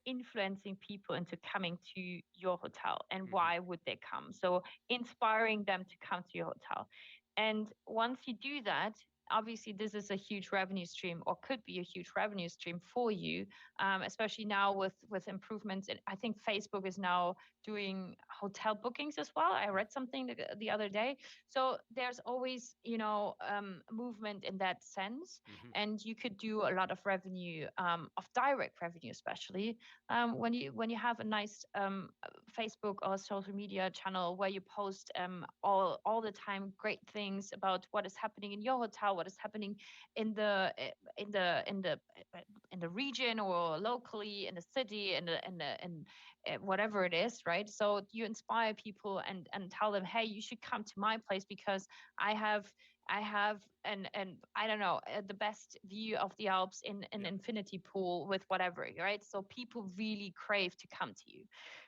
influencing people into coming to your hotel, and Mm-hmm. why would they come? So inspiring them to come to your hotel. And once you do that, obviously this is a huge revenue stream, or could be a huge revenue stream for you, especially now with improvements. And I think Facebook is now doing hotel bookings as well. I read something the other day. So there's always movement in that sense. Mm-hmm. And you could do a lot of revenue, of direct revenue, especially when you have a nice Facebook or social media channel where you post all the time great things about what is happening in your hotel, what is happening in the in the in the in the region, or locally in the city, in whatever it is, right? So you inspire people and tell them, hey, you should come to my place because I have and I don't know, the best view of the Alps in an infinity pool with whatever, right? So people really crave to come to you.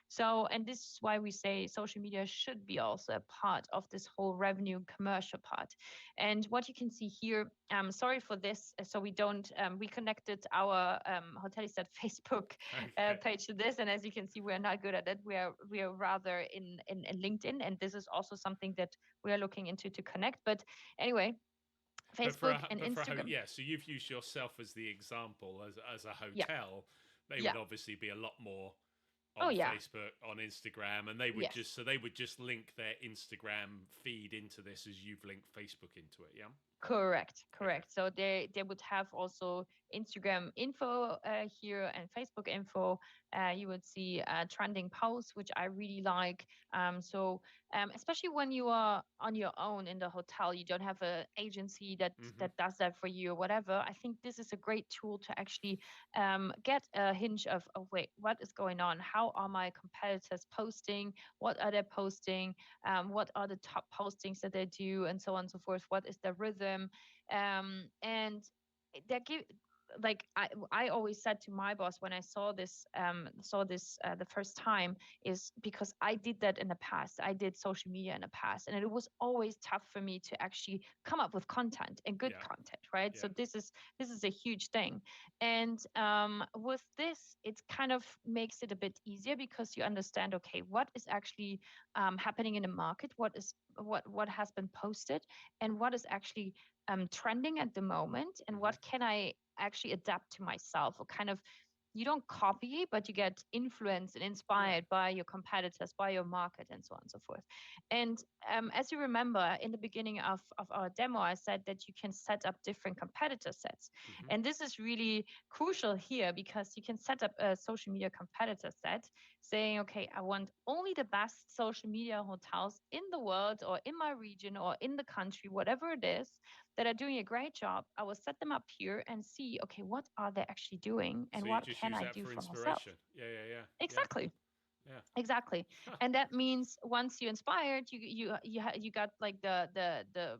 So, and this is why we say social media should be also a part of this whole revenue commercial part. And what you can see here, sorry for this, so we don't, we connected our Hotellistat Facebook page to this, and as you can see, we're not good at it. We are rather in LinkedIn, and this is also something that we are looking into to connect. But anyway, Facebook and Instagram. So you've used yourself as the example as a Yeah. hotel. They Yeah. would obviously be a lot more Oh, on yeah. Facebook, on Instagram, and they would Yes. just link their Instagram feed into this as you've linked Facebook into it. Yeah. Correct. Okay. So they would have also Instagram info here and Facebook info. You would see trending posts, which I really like. So especially when you are on your own in the hotel, you don't have an agency that Mm-hmm. does that for you or whatever. I think this is a great tool to actually get a hinge of wait, what is going on? How are my competitors posting? What are they posting? What are the top postings that they do, and so on and so forth? What is the rhythm? And they give like I always said to my boss when I saw this the first time, is because I did that in the past. I did social media in the past, and it was always tough for me to actually come up with content and good Yeah. content, right? Yeah. So this is a huge thing. And with this, it kind of makes it a bit easier because you understand, okay, what is actually happening in the market, what has been posted, and what is actually trending at the moment, and Mm-hmm. what can I actually adapt to myself, or kind of, you don't copy, but you get influenced and Yeah. inspired by your competitors, by your market, and so on and so forth. And as you remember in the beginning of our demo, I said that you can set up different competitor sets. Mm-hmm. And this is really crucial here, because you can set up a social media competitor set saying, okay, I want only the best social media hotels in the world, or in my region, or in the country, whatever it is, that are doing a great job. I will set them up here and see, okay, what are they actually doing, and So you what just can use I that do for for myself? inspiration. Yeah. Yeah. Yeah. Yeah. Exactly. Yeah. Exactly. And that means once you inspired, you got like the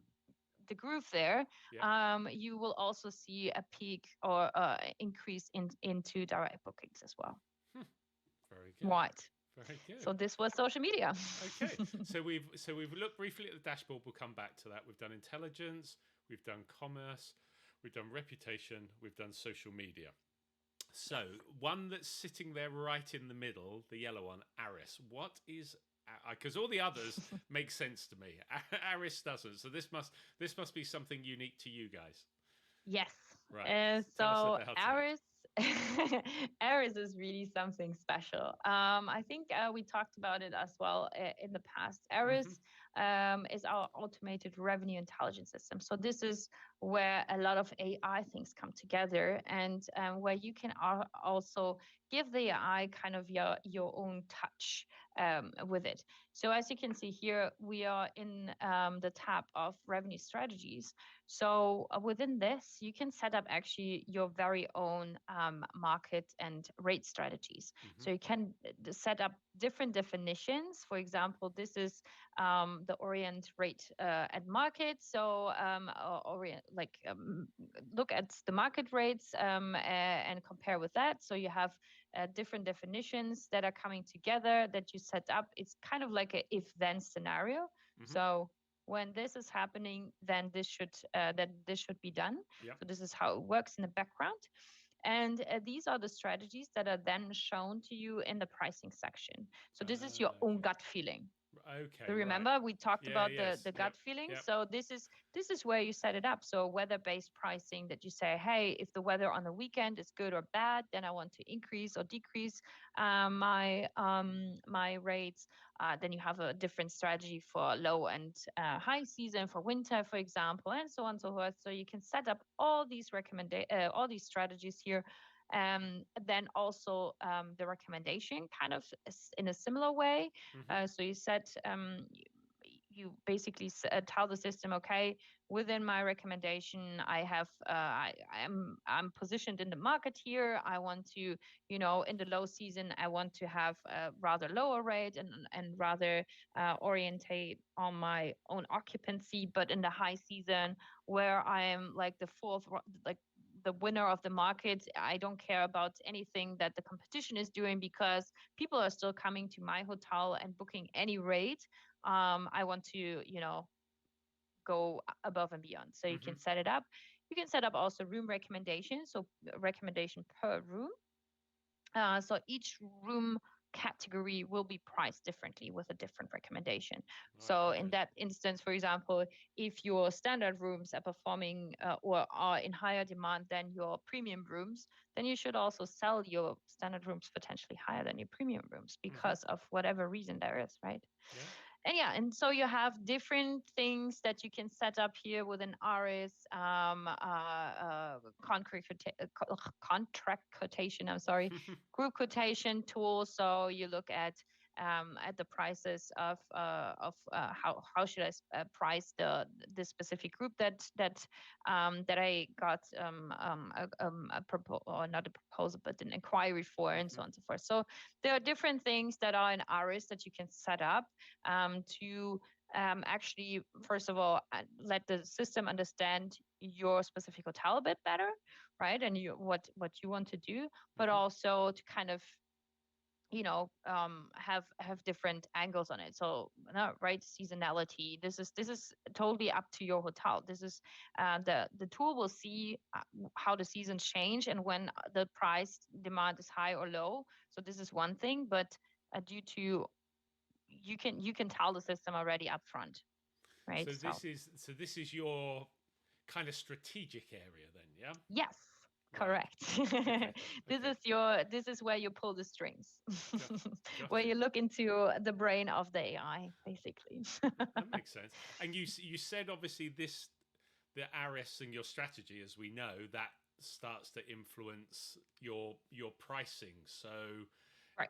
groove there. Yeah. You will also see a peak or increase into direct bookings as well. Hmm. Very good. Right. Very good. So this was social media. Okay, so we've looked briefly at the dashboard. We'll come back to that. We've done intelligence, we've done commerce, we've done reputation, we've done social media. So one that's sitting there right in the middle, the yellow one, ARIS. What is, because all the others make sense to me. ARIS doesn't. So this must be something unique to you guys. Yes. Right. Tell us So about it. ARIS, ARIS is really something special. I think we talked about it as well in the past. Mm-hmm. ARIS is our automated revenue intelligence system. So this is where a lot of AI things come together, and where you can also give the AI kind of your own touch with it. So as you can see here, we are in the tab of revenue strategies. So within this, you can set up actually your very own market and rate strategies. Mm-hmm. So you can set up different definitions. For example, this is the orient rate at market. So orient, like look at the market rates and compare with that. So you have different definitions that are coming together that you set up. It's kind of like a if-then scenario. Mm-hmm. So when this is happening, then this should be done. Yep. So this is how it works in the background. And these are the strategies that are then shown to you in the pricing section. So this is your own Okay. gut feeling. Okay. So Right. remember we talked Yeah. about Yes. the Yep. gut feeling. Yep. So this is where you set it up. So weather-based pricing, that you say, hey, if the weather on the weekend is good or bad, then I want to increase or decrease my rates. Then you have a different strategy for low and high season, for winter, for example, and so on and so forth. So you can set up all these all these strategies here. Then also the recommendation kind of in a similar way. Mm-hmm. So you set you basically tell the system, okay, within my recommendation, I'm positioned in the market here. I want to, in the low season, I want to have a rather lower rate and rather orientate on my own occupancy. But in the high season, where I am like the fourth, like the winner of the market, I don't care about anything that the competition is doing, because people are still coming to my hotel and booking any rate. I want to, go above and beyond. So you Mm-hmm. can set it up. You can set up also room recommendations, so recommendation per room. So each room category will be priced differently with a different recommendation. Right. So Okay. in that instance, for example, if your standard rooms are performing or are in higher demand than your premium rooms, then you should also sell your standard rooms potentially higher than your premium rooms, Mm-hmm. because of whatever reason there is, right? Yeah. And so you have different things that you can set up here within ARIS, contract quotation, I'm sorry, group quotation tool. So you look at the prices of how should I price the specific group that I got a proposal, or not a proposal, but an inquiry for, and so on and so forth. So there are different things that are in ARIS that you can set up to actually, first of all, let the system understand your specific hotel a bit better, right? And what you want to do, but Hmm. also to kind of have different angles on it. So right, seasonality, this is totally up to your hotel. This is the tool will see how the seasons change and when the price demand is high or low. So this is one thing, but due to you can tell the system already upfront, right? So So this is your kind of strategic area then, yeah? yes, Right. correct. Okay. Okay. This is where you pull the strings, Got where got you it. look into the brain of the AI, basically. That makes sense. And you said obviously the ARIS and your strategy, as we know, that starts to influence your pricing. So Right.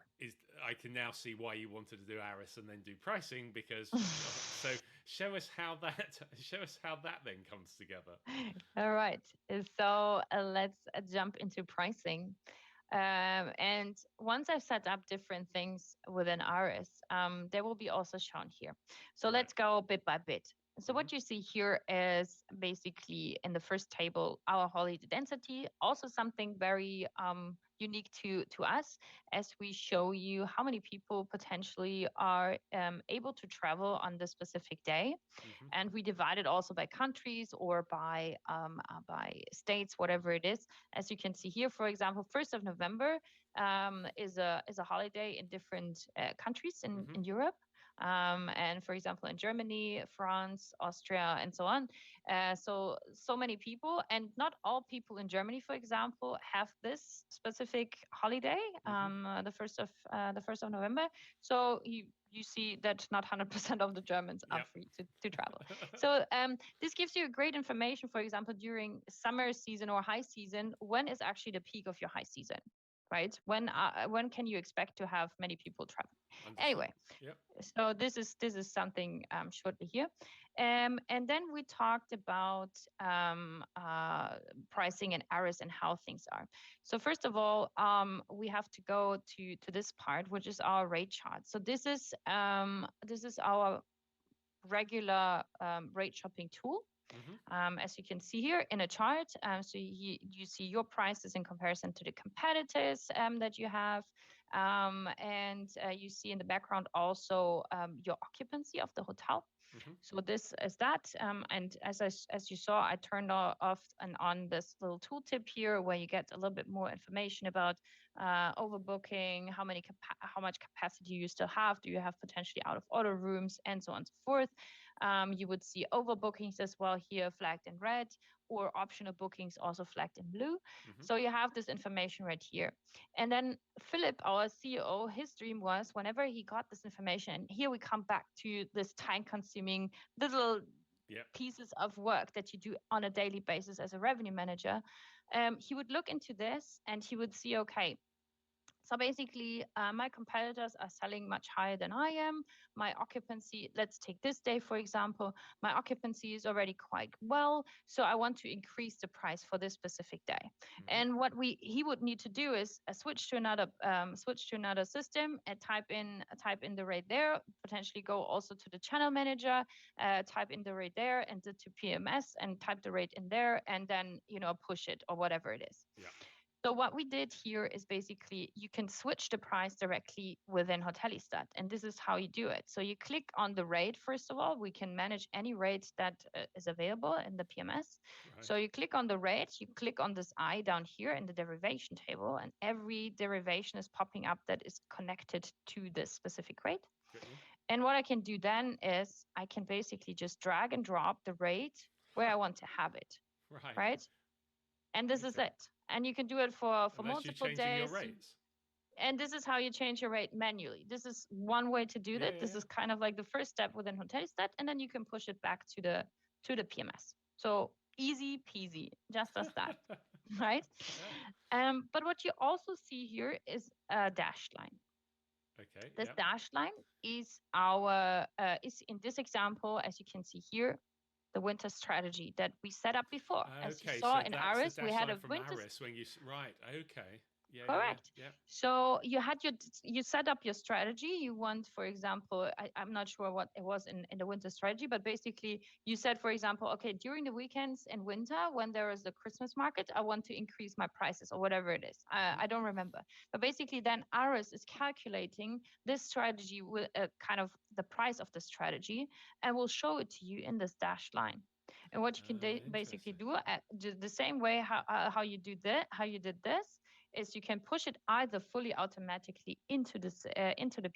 I can now see why you wanted to do ARIS and then do pricing because so show us how that then comes together. All right. So let's jump into pricing. And once I've set up different things within ARIS, they will be also shown here. So Right. let's go bit by bit. So Hmm. what you see here is basically in the first table, our holiday density, also something very unique to us as we show you how many people potentially are able to travel on this specific day. Hmm. And we divide it also by countries or by states, whatever it is. As you can see here, for example, 1st of November is a holiday in different countries Hmm. in Europe. And for example, in Germany, France, Austria, and so on. So many people, and not all people in Germany, for example, have this specific holiday, Hmm. the 1st of November. So you see that not 100% of the Germans are Yep. free to travel. So this gives you great information, for example, during summer season or high season, when is actually the peak of your high season, right? When can you expect to have many people travel? Understood. Anyway, Yep. so this is something shortly here, and then we talked about pricing and ARIS and how things are. So first of all, we have to go to this part, which is our rate chart. So this is our regular rate shopping tool. Hmm. As you can see here in a chart, so you see your prices in comparison to the competitors that you have, and you see in the background also your occupancy of the hotel. Hmm. So this is that, and as you saw, I turned off and on this little tooltip here, where you get a little bit more information about overbooking, how much capacity you still have, do you have potentially out of order rooms, and so on and so forth. You would see overbookings as well here flagged in red, or optional bookings also flagged in blue. Hmm. So you have this information right here. And then Philip, our CEO, his dream was whenever he got this information, and here we come back to this time consuming little Yep. pieces of work that you do on a daily basis as a revenue manager. He would look into this and he would see, okay, so basically, my competitors are selling much higher than I am. My occupancy, let's take this day, for example, my occupancy is already quite well. So I want to increase the price for this specific day. Hmm. And what he would need to do is switch to another system and type in the rate there, potentially go also to the channel manager, type in the rate there and to PMS and type the rate in there, and then push it or whatever it is. Yeah. So what we did here is basically you can switch the price directly within Hotellistat, and this is how you do it. So you click on the rate. First of all, we can manage any rate that is available in the PMS. Right. So you click on the rate, you click on this I down here in the derivation table, and every derivation is popping up that is connected to this specific rate. Got you. And what I can do then is I can basically just drag and drop the rate where I want to have it, Right. right? And this is Okay. it. And you can do it for And that's you multiple changing your days. rates. And this is how you change your rate manually. This is one way to do Yeah. that. Yeah. This Yeah. is kind of like the first step within Hotellistat, and then you can push it back to the PMS. So easy peasy, just as that, right? Yeah. But what you also see here is a dashed line. Okay. This Yep. dashed line is in this example, as you can see here, the winter strategy that we set up before. As you Okay. saw So in that's the ARIS, we dash had line a from winter. ARIS when you right. Okay. Yeah, yeah, yeah, Correct. yeah. So you set up your strategy. You want, for example, I'm not sure what it was in the winter strategy, but basically you said, for example, okay, during the weekends in winter, when there is the Christmas market, I want to increase my prices or whatever it is. I don't remember. But basically then ARIS is calculating this strategy with kind of the price of the strategy and will show it to you in this dashed line. And what you can basically Interesting. do the same way how you did this is you can push it either fully automatically into the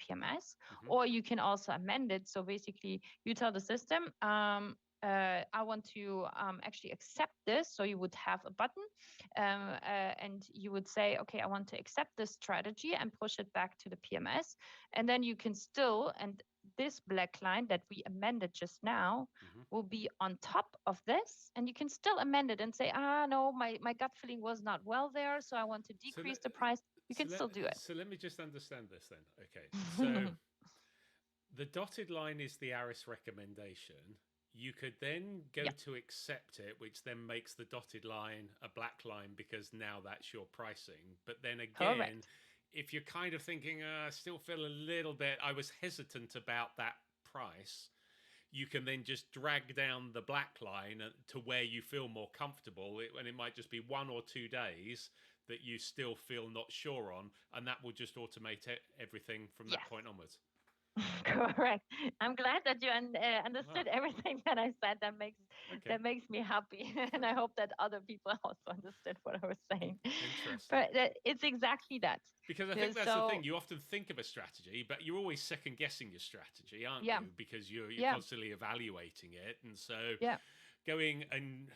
PMS, or you can also amend it. So basically, you tell the system, I want to actually accept this. So you would have a button, and you would say, okay, I want to accept this strategy and push it back to the PMS, and then you can still and this black line that we amended just now will be on top of this, and you can still amend it and say, no, my gut feeling was not well there, so I want to decrease the price. You can still do it. So let me just understand this then. Okay, so the dotted line is the ARIS recommendation. You could then go Yeah. to accept it, which then makes the dotted line a black line because now that's your pricing. But then again, Correct. if you're kind of thinking, I still feel a little bit, I was hesitant about that price, you can then just drag down the black line to where you feel more comfortable. And it might just be 1 or 2 days that you still feel not sure on, and that will just automate everything from that point onwards. Correct. I'm glad that you understood everything that I said. That makes me happy, and I hope that other people also understood what I was saying. Interesting. But it's exactly that. Because I think that's the thing. You often think of a strategy, but you're always second guessing your strategy, aren't you? Because you're constantly evaluating it, and so going and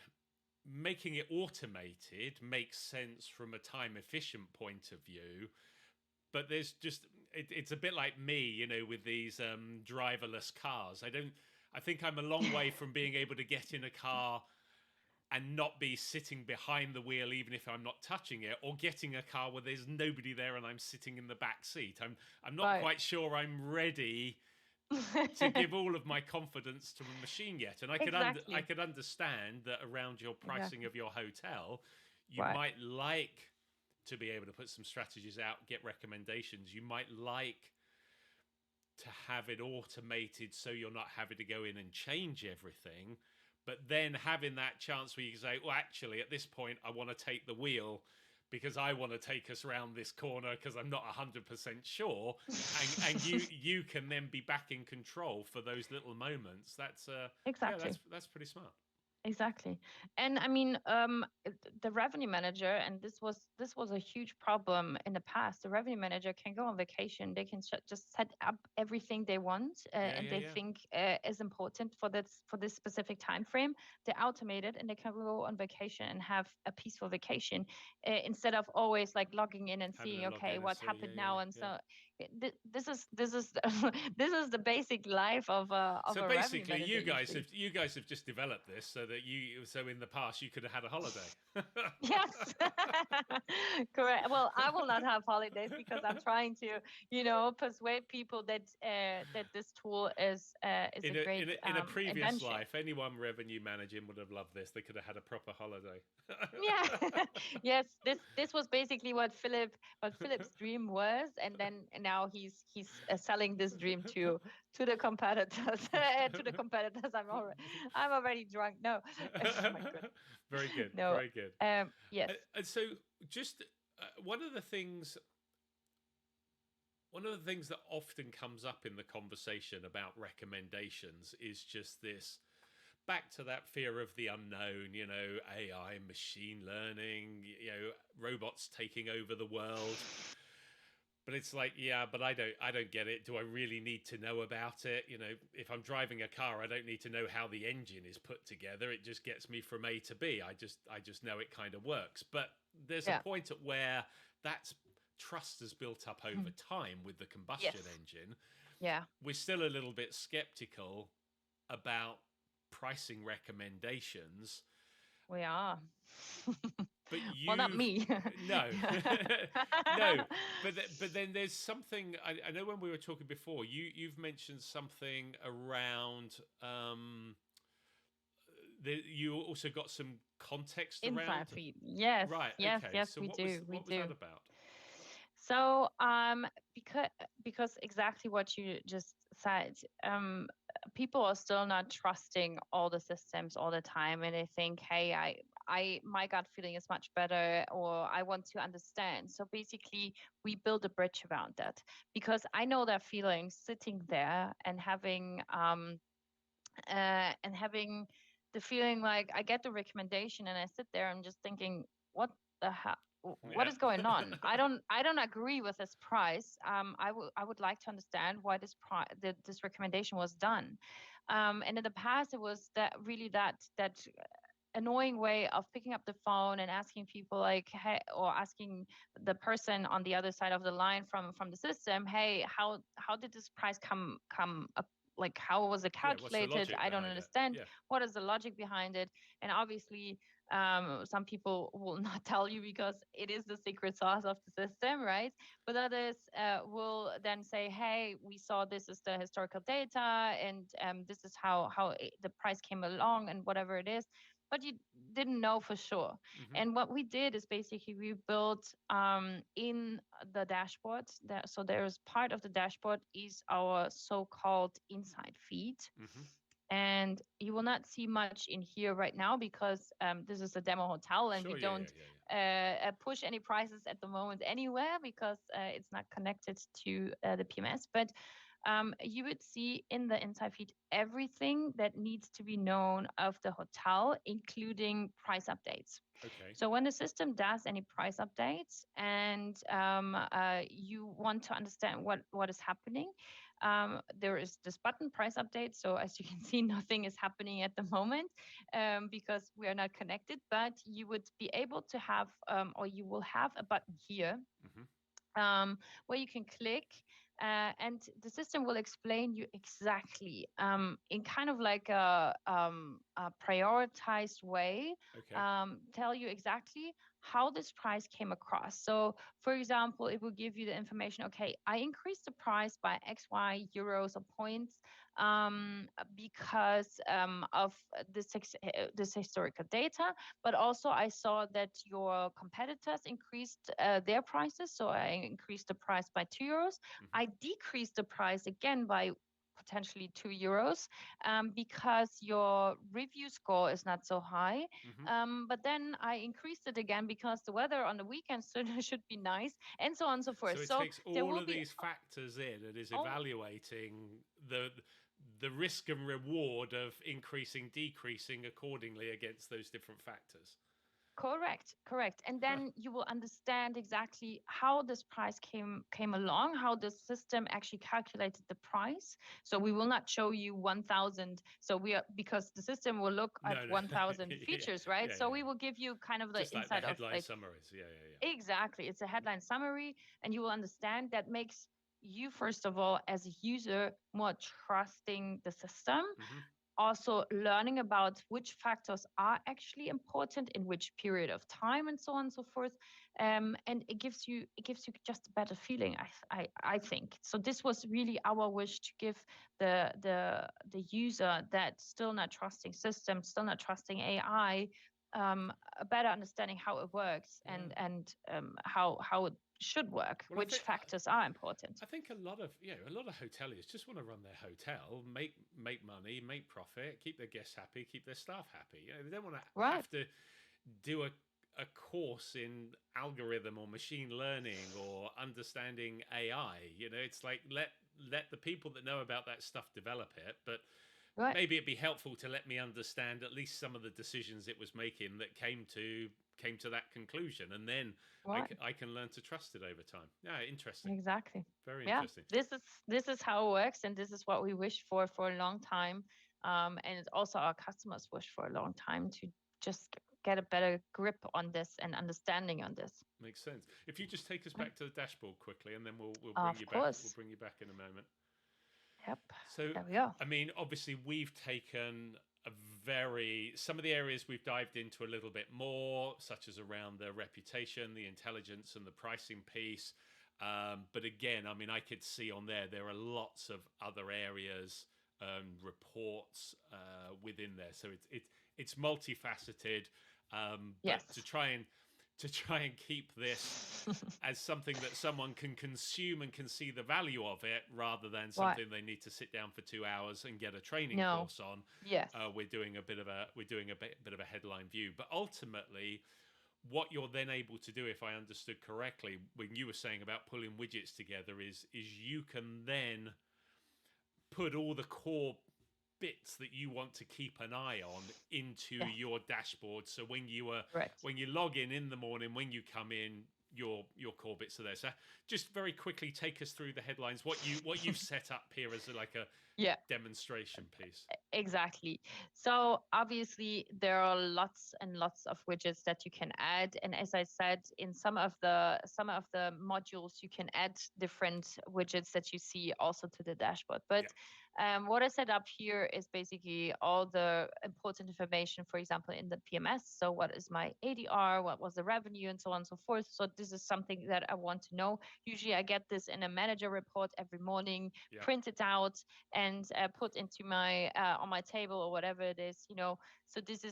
making it automated makes sense from a time efficient point of view. But there's just it's a bit like me, with these driverless cars. I think I'm a long way from being able to get in a car and not be sitting behind the wheel even if I'm not touching it, or getting a car where there's nobody there and I'm sitting in the back seat. I'm not quite sure I'm ready to give all of my confidence to a machine yet. And I could understand that around your pricing of your hotel, you might like to be able to put some strategies out, get recommendations. You might like to have it automated so you're not having to go in and change everything. But then having that chance where you can say, well, actually, at this point, I want to take the wheel because I want to take us around this corner because I'm not 100% sure. And you can then be back in control for those little moments. That's that's pretty smart. Exactly. And I mean, the revenue manager, and this was a huge problem in the past. The revenue manager can go on vacation. They can just set up everything they want and they think is important for this specific time frame. They automate it and they can go on vacation and have a peaceful vacation instead of always like logging in and seeing, okay, what happened now. And so this is this is the basic life of a so basically you guys have just developed this so that so in the past you could have had a holiday. Yes. Correct. Well, I will not have holidays because I'm trying to persuade people that this tool is a great in a previous invention. life, anyone revenue managing would have loved this. They could have had a proper holiday. Yes, this was basically what Philip's dream was, and now he's selling this dream to the competitors. To the competitors. I'm already drunk. No. Oh my goodness. Very good. No. Very good. Yes. So just one of the things that often comes up in the conversation about recommendations is just this, back to that fear of the unknown, AI, machine learning, robots taking over the world. But it's like, but I don't get it. Do I really need to know about it? If I'm driving a car, I don't need to know how the engine is put together. It just gets me from A to B. I just know it kind of works. But there's a point at where that's trust has built up over time with the combustion engine. Yeah. We're still a little bit skeptical about pricing recommendations. We are. But well, not me. No. No. But then there's something, I know when we were talking before, you've mentioned something around you also got some context Insight around feed. Yes. Right. Yes. Okay. Yes. So we what do. was that about? So, because exactly what you just said, people are still not trusting all the systems all the time, and they think, hey, my gut feeling is much better, or I want to understand. So basically, we build a bridge around that because I know their feelings sitting there and having the feeling like I get the recommendation and I sit there and just thinking, what the hell? What Yeah. is going on? I don't agree with this price. I would like to understand why this recommendation was done. And in the past, it was that annoying way of picking up the phone and asking people like, hey, or asking the person on the other side of the line from the system, hey, how did this price come up? Like, how was it Yeah. What's the calculated? logic I don't behind it? understand. Yeah. What is the logic behind it? And obviously, some people will not tell you because it is the secret sauce of the system, right? But others will then say, hey, we saw this is the historical data, and this is how the price came along, and whatever it is, but you didn't know for sure. Mm-hmm. And what we did is basically we built in the dashboard. So there's part of the dashboard is our so-called insight feed. Mm-hmm. And you will not see much in here right now because this is a demo hotel and we Sure. Yeah. don't Yeah. Yeah. push any prices at the moment anywhere because it's not connected to the PMS. But you would see in the inside feed everything that needs to be known of the hotel, including price updates. Okay. So when the system does any price updates and you want to understand what is happening, there is this button price update. So as you can see, nothing is happening at the moment because we are not connected, but you would be able to have, or you will have a button here Mm-hmm. where you can click and the system will explain you exactly in kind of like a prioritized way, Okay. tell you exactly how this price came across. So, for example, it will give you the information, okay, I increased the price by XY euros or points because of this historical data, but also I saw that your competitors increased their prices. So I increased the price by 2 euros. Mm-hmm. I decreased the price again by potentially 2 euros because your review score is not so high. Mm-hmm. But then I increased it again because the weather on the weekends should be nice, and so on and so So forth. it So takes there all will of be these factors in and is all evaluating the risk and reward of increasing, decreasing accordingly against those different factors. correct. And Huh. then you will understand exactly how this price came along, how the system actually calculated the price. So we will not show you 1,000. So we are, because the system will look at No, no. 1,000 Yeah, features, right? yeah, So yeah. we will give you kind of the Just like the insight of headline like summaries. Yeah, yeah, exactly. It's a headline summary, and you will understand that makes you first of all as a user more trusting the system, yeah. Mm-hmm. also learning about which factors are actually important in which period of time and so on and so forth, and it gives you just a better feeling. I think so. This was really our wish to give the user that still not trusting systems, still not trusting AI, a better understanding how it works Yeah. and how it should work, Well, which factors are important. I think a lot of hoteliers just want to run their hotel, make money, make profit, keep their guests happy, keep their staff happy. They don't want to Right. have to do a course in algorithm or machine learning or understanding AI. It's like let the people that know about that stuff develop it, but Right. maybe it'd be helpful to let me understand at least some of the decisions it was making that came to that conclusion, and then Right. I can learn to trust it over time. Yeah, interesting. Exactly. Very Yeah, interesting. this is how it works, and this is what we wish for a long time. And it's also our customers wish for a long time to just get a better grip on this and understanding on this. Makes sense. If you just take us Right. back to the dashboard quickly, and then we'll bring Of you back. We'll course. bring you back in a moment. Yep. So, There we go. I mean, obviously, we've taken some of the areas we've dived into a little bit more, such as around the reputation, the intelligence, and the pricing piece. But again, I mean, I could see on there are lots of other areas, reports within there. So it's multifaceted. But Yes. to try and to try and keep this as something that someone can consume and can see the value of it, rather than Right. something they need to sit down for 2 hours and get a training No. course on. Yes. We're doing a bit of a headline view, but ultimately, what you're then able to do, if I understood correctly, when you were saying about pulling widgets together, is you can then put all the core bits that you want to keep an eye on into Yes. your dashboard. So when you Correct. when you log in the morning, when you come in, your core bits are there. So just very quickly take us through the headlines. What you've set up here as like a Yeah. demonstration piece. Exactly. So obviously there are lots and lots of widgets that you can add, and as I said, in some of the modules you can add different widgets that you see also to the dashboard. But what I set up here is basically all the important information, for example, in the PMS. So what is my ADR, what was the revenue, and so on and so forth. So this is something that I want to know. Usually I get this in a manager report every morning, print it out, and put into my on my table or whatever it is, So this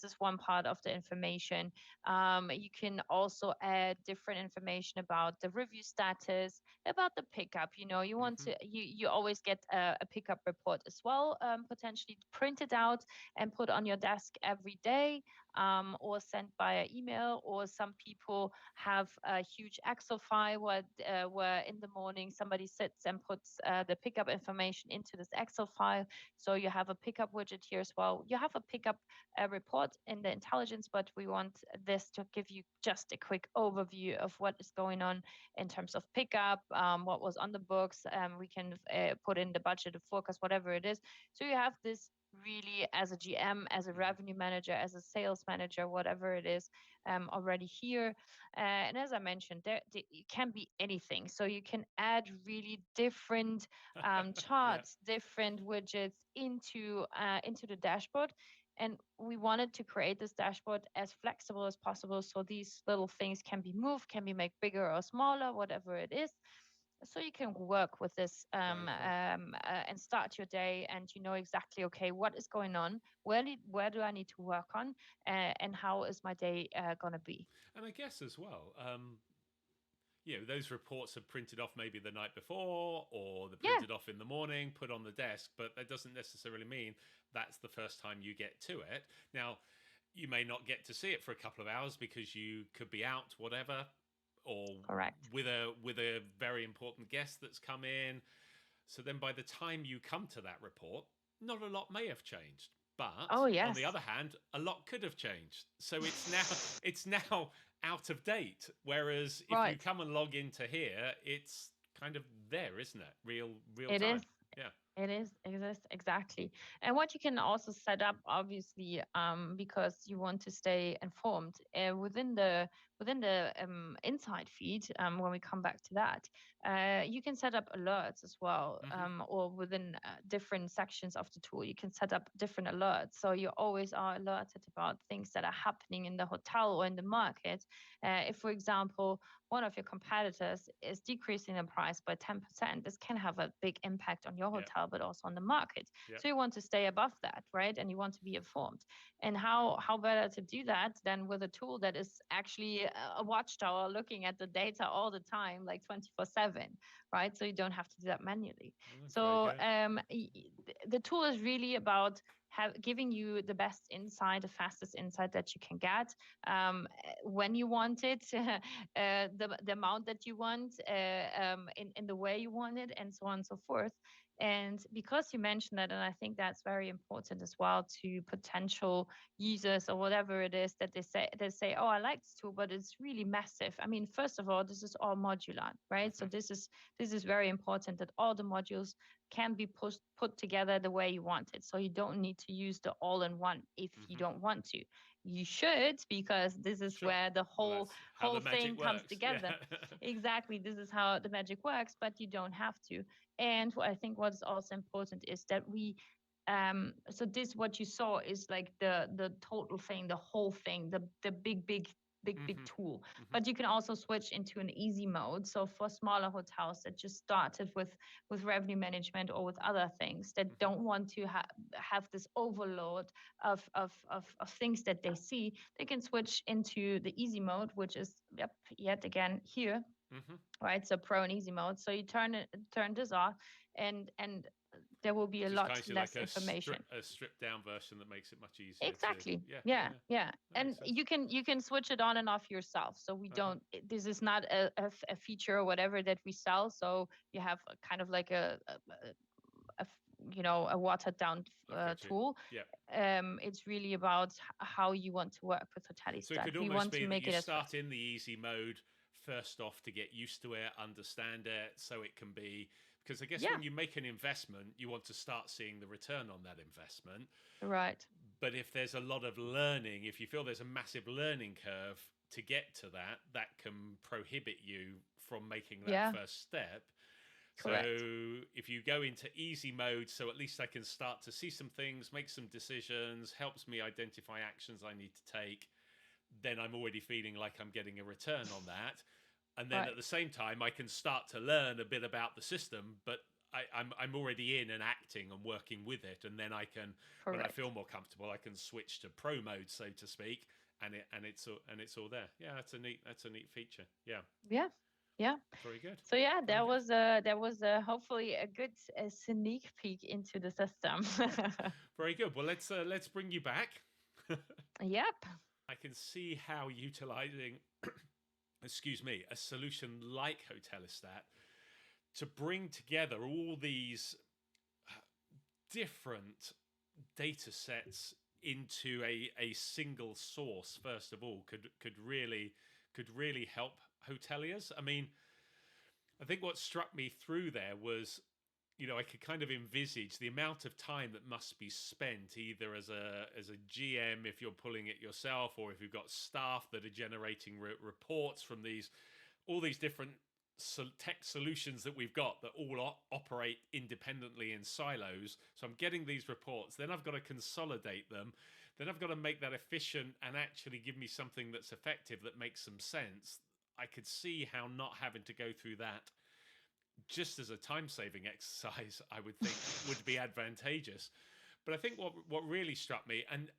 is one part of the information. You can also add different information about the review status, about the pickup. You want to you always get a pickup report as well, potentially printed out and put on your desk every day, or sent via email. Or some people have a huge Excel file where in the morning somebody sits and puts the pickup information into this Excel file. So you have a pickup widget here as well. You have a pickup report in the intelligence, but we want this to give you just a quick overview of what is going on in terms of pickup, what was on the books. We can put in the budget, the forecast, whatever it is. So you have this really as a GM, as a revenue manager, as a sales manager, whatever it is, already here. And as I mentioned, it can be anything. So you can add really different charts, different widgets into the dashboard. And we wanted to create this dashboard as flexible as possible, so these little things can be moved, can be made bigger or smaller, whatever it is. So you can work with this and start your day, and you know exactly, okay, what is going on, where do I need to work on, and how is my day gonna be. And I guess as well, those reports are printed off maybe the night before, or they're printed off in the morning, put on the desk, but that doesn't necessarily mean that's the first time you get to it. Now, you may not get to see it for a couple of hours because you could be out, whatever, or Correct. with a very important guest that's come in. So then by the time you come to that report, not a lot may have changed. But on the other hand, a lot could have changed. So it's now out of date. Whereas if you come and log into here, it's kind of there, isn't it? Real It time. is. Yeah. It exists, exactly. And what you can also set up, obviously, because you want to stay informed within the inside feed. When we come back to that, you can set up alerts as well, or within different sections of the tool, you can set up different alerts. So you always are alerted about things that are happening in the hotel or in the market. If, for example, one of your competitors is decreasing the price by 10%, this can have a big impact on your hotel, but also on the market. So you want to stay above that, right? And you want to be informed. And how better to do that than with a tool that is actually a watchtower looking at the data all the time, like 24/7, right? So you don't have to do that manually. So the tool is really about giving you the best insight, the fastest insight that you can get, when you want it, the amount that you want, in the way you want it, and so on and so forth. And because you mentioned that, and I think that's very important as well to potential users or whatever it is, that they say, oh, I like this tool, but it's really massive. I mean, first of all, this is all modular, right? So this is very important, that all the modules can be put together the way you want it. So you don't need to use the all-in-one if you don't want to. You should, because this is where the whole thing comes together. Exactly, this is how the magic works, but you don't have to. And I think what's also important is that we so this, what you saw, is like the total thing, the whole thing, the big big tool. But you can also switch into an easy mode. So for smaller hotels that just started with revenue management or with other things that don't want to have this overload of things that they see, they can switch into the easy mode, which is yet again here. Right, so pro and easy mode. So you turn this off, and there will be a lot less information. A stripped down version that makes it much easier. Exactly. Yeah. And you can switch it on and off yourself. So we don't. This is not a feature or whatever that we sell. So you have kind of like a watered down tool. It's really about how you want to work with Hotellistat. So it could almost be that you start in the easy mode first off to get used to it, understand it, so it can be, because I guess when you make an investment, you want to start seeing the return on that investment. Right. But if there's a lot of learning, if you feel there's a massive learning curve to get to that can prohibit you from making that first step. Correct. So if you go into easy mode, so at least I can start to see some things, make some decisions, helps me identify actions I need to take, then I'm already feeling like I'm getting a return on that. And then at the same time, I can start to learn a bit about the system, but I'm already in and acting and working with it. And then I can, when I feel more comfortable, I can switch to pro mode, so to speak, and it's all there. Yeah, that's a neat feature. Yeah. Very good. So there was hopefully a good sneak peek into the system. Very good. Well, let's bring you back. Yep. I can see how utilizing, a solution like Hotellistat to bring together all these different data sets into a single source, first of all, could really help hoteliers. I mean, I think what struck me through there was, I could kind of envisage the amount of time that must be spent either as a GM if you're pulling it yourself, or if you've got staff that are generating reports from all these different tech solutions that we've got that all operate independently in silos. So I'm getting these reports, then I've got to consolidate them, then I've got to make that efficient and actually give me something that's effective, that makes some sense. I could see how not having to go through that just as a time-saving exercise, I would think, would be advantageous. But I think what really struck me, and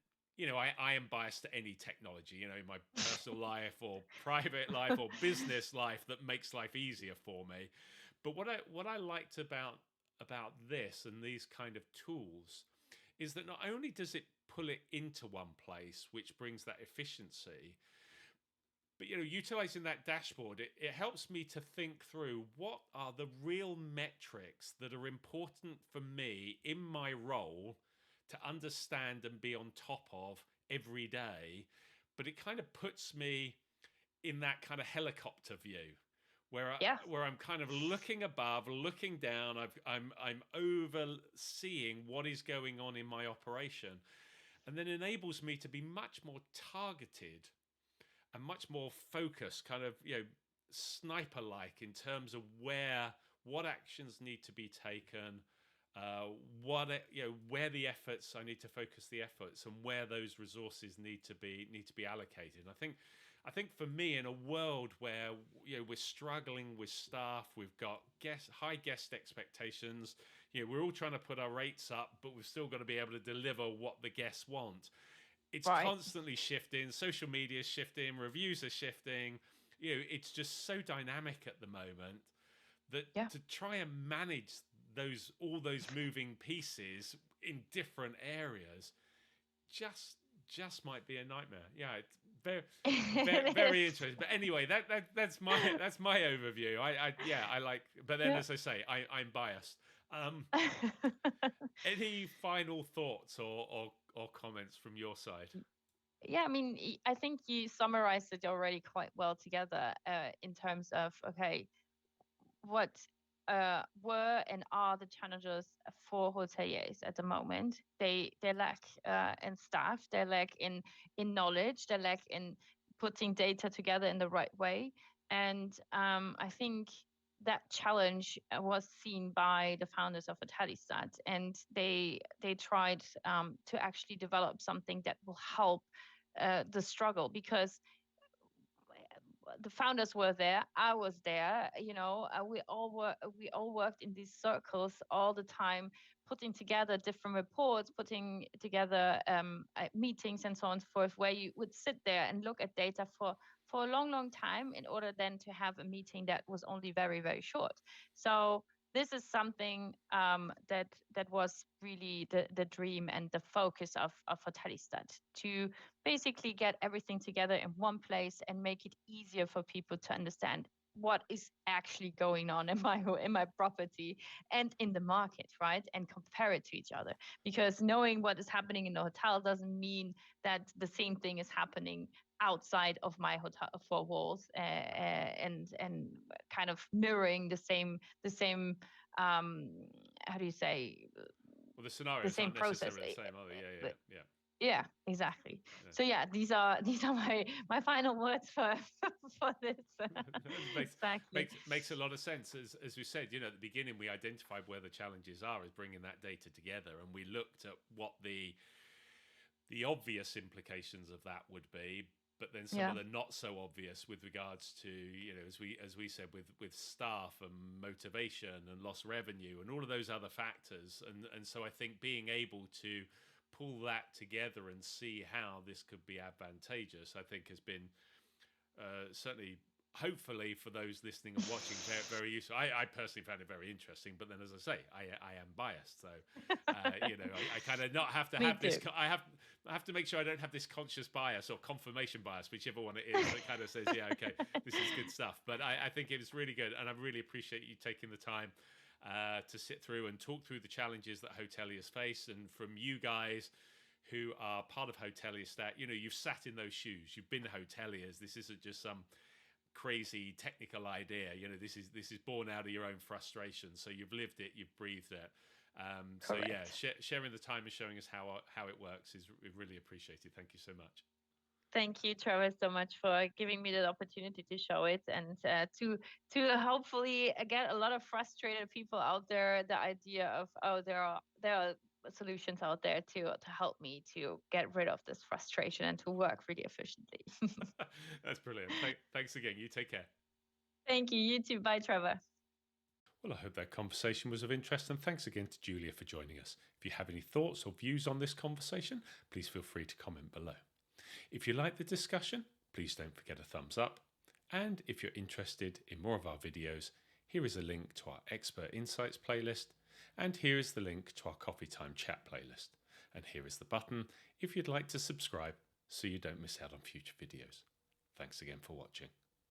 I am biased to any technology, in my personal life or private life or business life that makes life easier for me. But what I liked about this and these kind of tools is that not only does it pull it into one place, which brings that efficiency, but utilizing that dashboard, it helps me to think through what are the real metrics that are important for me in my role to understand and be on top of every day. But it kind of puts me in that kind of helicopter view where I'm kind of looking above, looking down. I'm overseeing what is going on in my operation, and then enables me to be much more targeted and much more focused, kind of sniper-like in terms of what actions need to be taken, where the efforts, I need to focus the efforts, and where those resources need to be allocated. And I think for me, in a world where we're struggling with staff, we've got high guest expectations, we're all trying to put our rates up, but we've still got to be able to deliver what the guests want. It's constantly shifting. Social media is shifting. Reviews are shifting. It's just so dynamic at the moment that to try and manage all those moving pieces in different areas just might be a nightmare. Yeah, it's very interesting. But anyway, that's my overview. I like. But then, as I say, I'm biased. Any final thoughts or comments from your side? Yeah, I mean, I think you summarized it already quite well together in terms of, what were and are the challenges for hoteliers at the moment. They lack in staff, they lack in knowledge, they lack in putting data together in the right way. And I think that challenge was seen by the founders of Hotellistat, and they tried to actually develop something that will help the struggle, because the founders were there. I was there. We all worked in these circles all the time, putting together different reports, putting together meetings and so on and so forth, where you would sit there and look at data for a long, long time in order then to have a meeting that was only very, very short. So this is something that was really the dream and the focus of Hotellistat, to basically get everything together in one place and make it easier for people to understand what is actually going on in my property and in the market, right? And compare it to each other. Because knowing what is happening in the hotel doesn't mean that the same thing is happening outside of my hotel four walls, and kind of mirroring the same how do you say, Well, the scenarios same aren't process. necessarily the same, are they? Yeah. Yeah, exactly. Yeah. So yeah, these are my final words for this. Exactly. Makes a lot of sense. As we said, at the beginning, we identified where the challenges are, is bringing that data together, and we looked at what the obvious implications of that would be, but then some of the not so obvious with regards to, as we said, with staff and motivation and lost revenue and all of those other factors. And so I think being able to pull that together and see how this could be advantageous, I think has been certainly, hopefully for those listening and watching, very, very useful. I personally found it very interesting, but then, as I say, I am biased, so I kind of not have to have this. I have to make sure I don't have this conscious bias or confirmation bias, whichever one it is, that kind of says, yeah, okay, this is good stuff. But I think it was really good, and I really appreciate you taking the time to sit through and talk through the challenges that hoteliers face, and from you guys who are part of Hotellistat, you've sat in those shoes, you've been hoteliers. This isn't just some crazy technical idea. This is born out of your own frustration. So you've lived it, you've breathed it. So yeah, sharing the time and showing us how it works is really appreciated. Thank you so much. Thank you, Trevor, so much for giving me the opportunity to show it, and to hopefully get a lot of frustrated people out there the idea of there are solutions out there to help me to get rid of this frustration and to work really efficiently. That's brilliant. Thanks again. You take care. Thank you. You too. Bye, Trevor. Well, I hope that conversation was of interest, and thanks again to Julia for joining us. If you have any thoughts or views on this conversation, please feel free to comment below. If you like the discussion, please don't forget a thumbs up. And if you're interested in more of our videos, here is a link to our Expert Insights playlist, and here is the link to our Coffee Time chat playlist. And here is the button if you'd like to subscribe so you don't miss out on future videos. Thanks again for watching.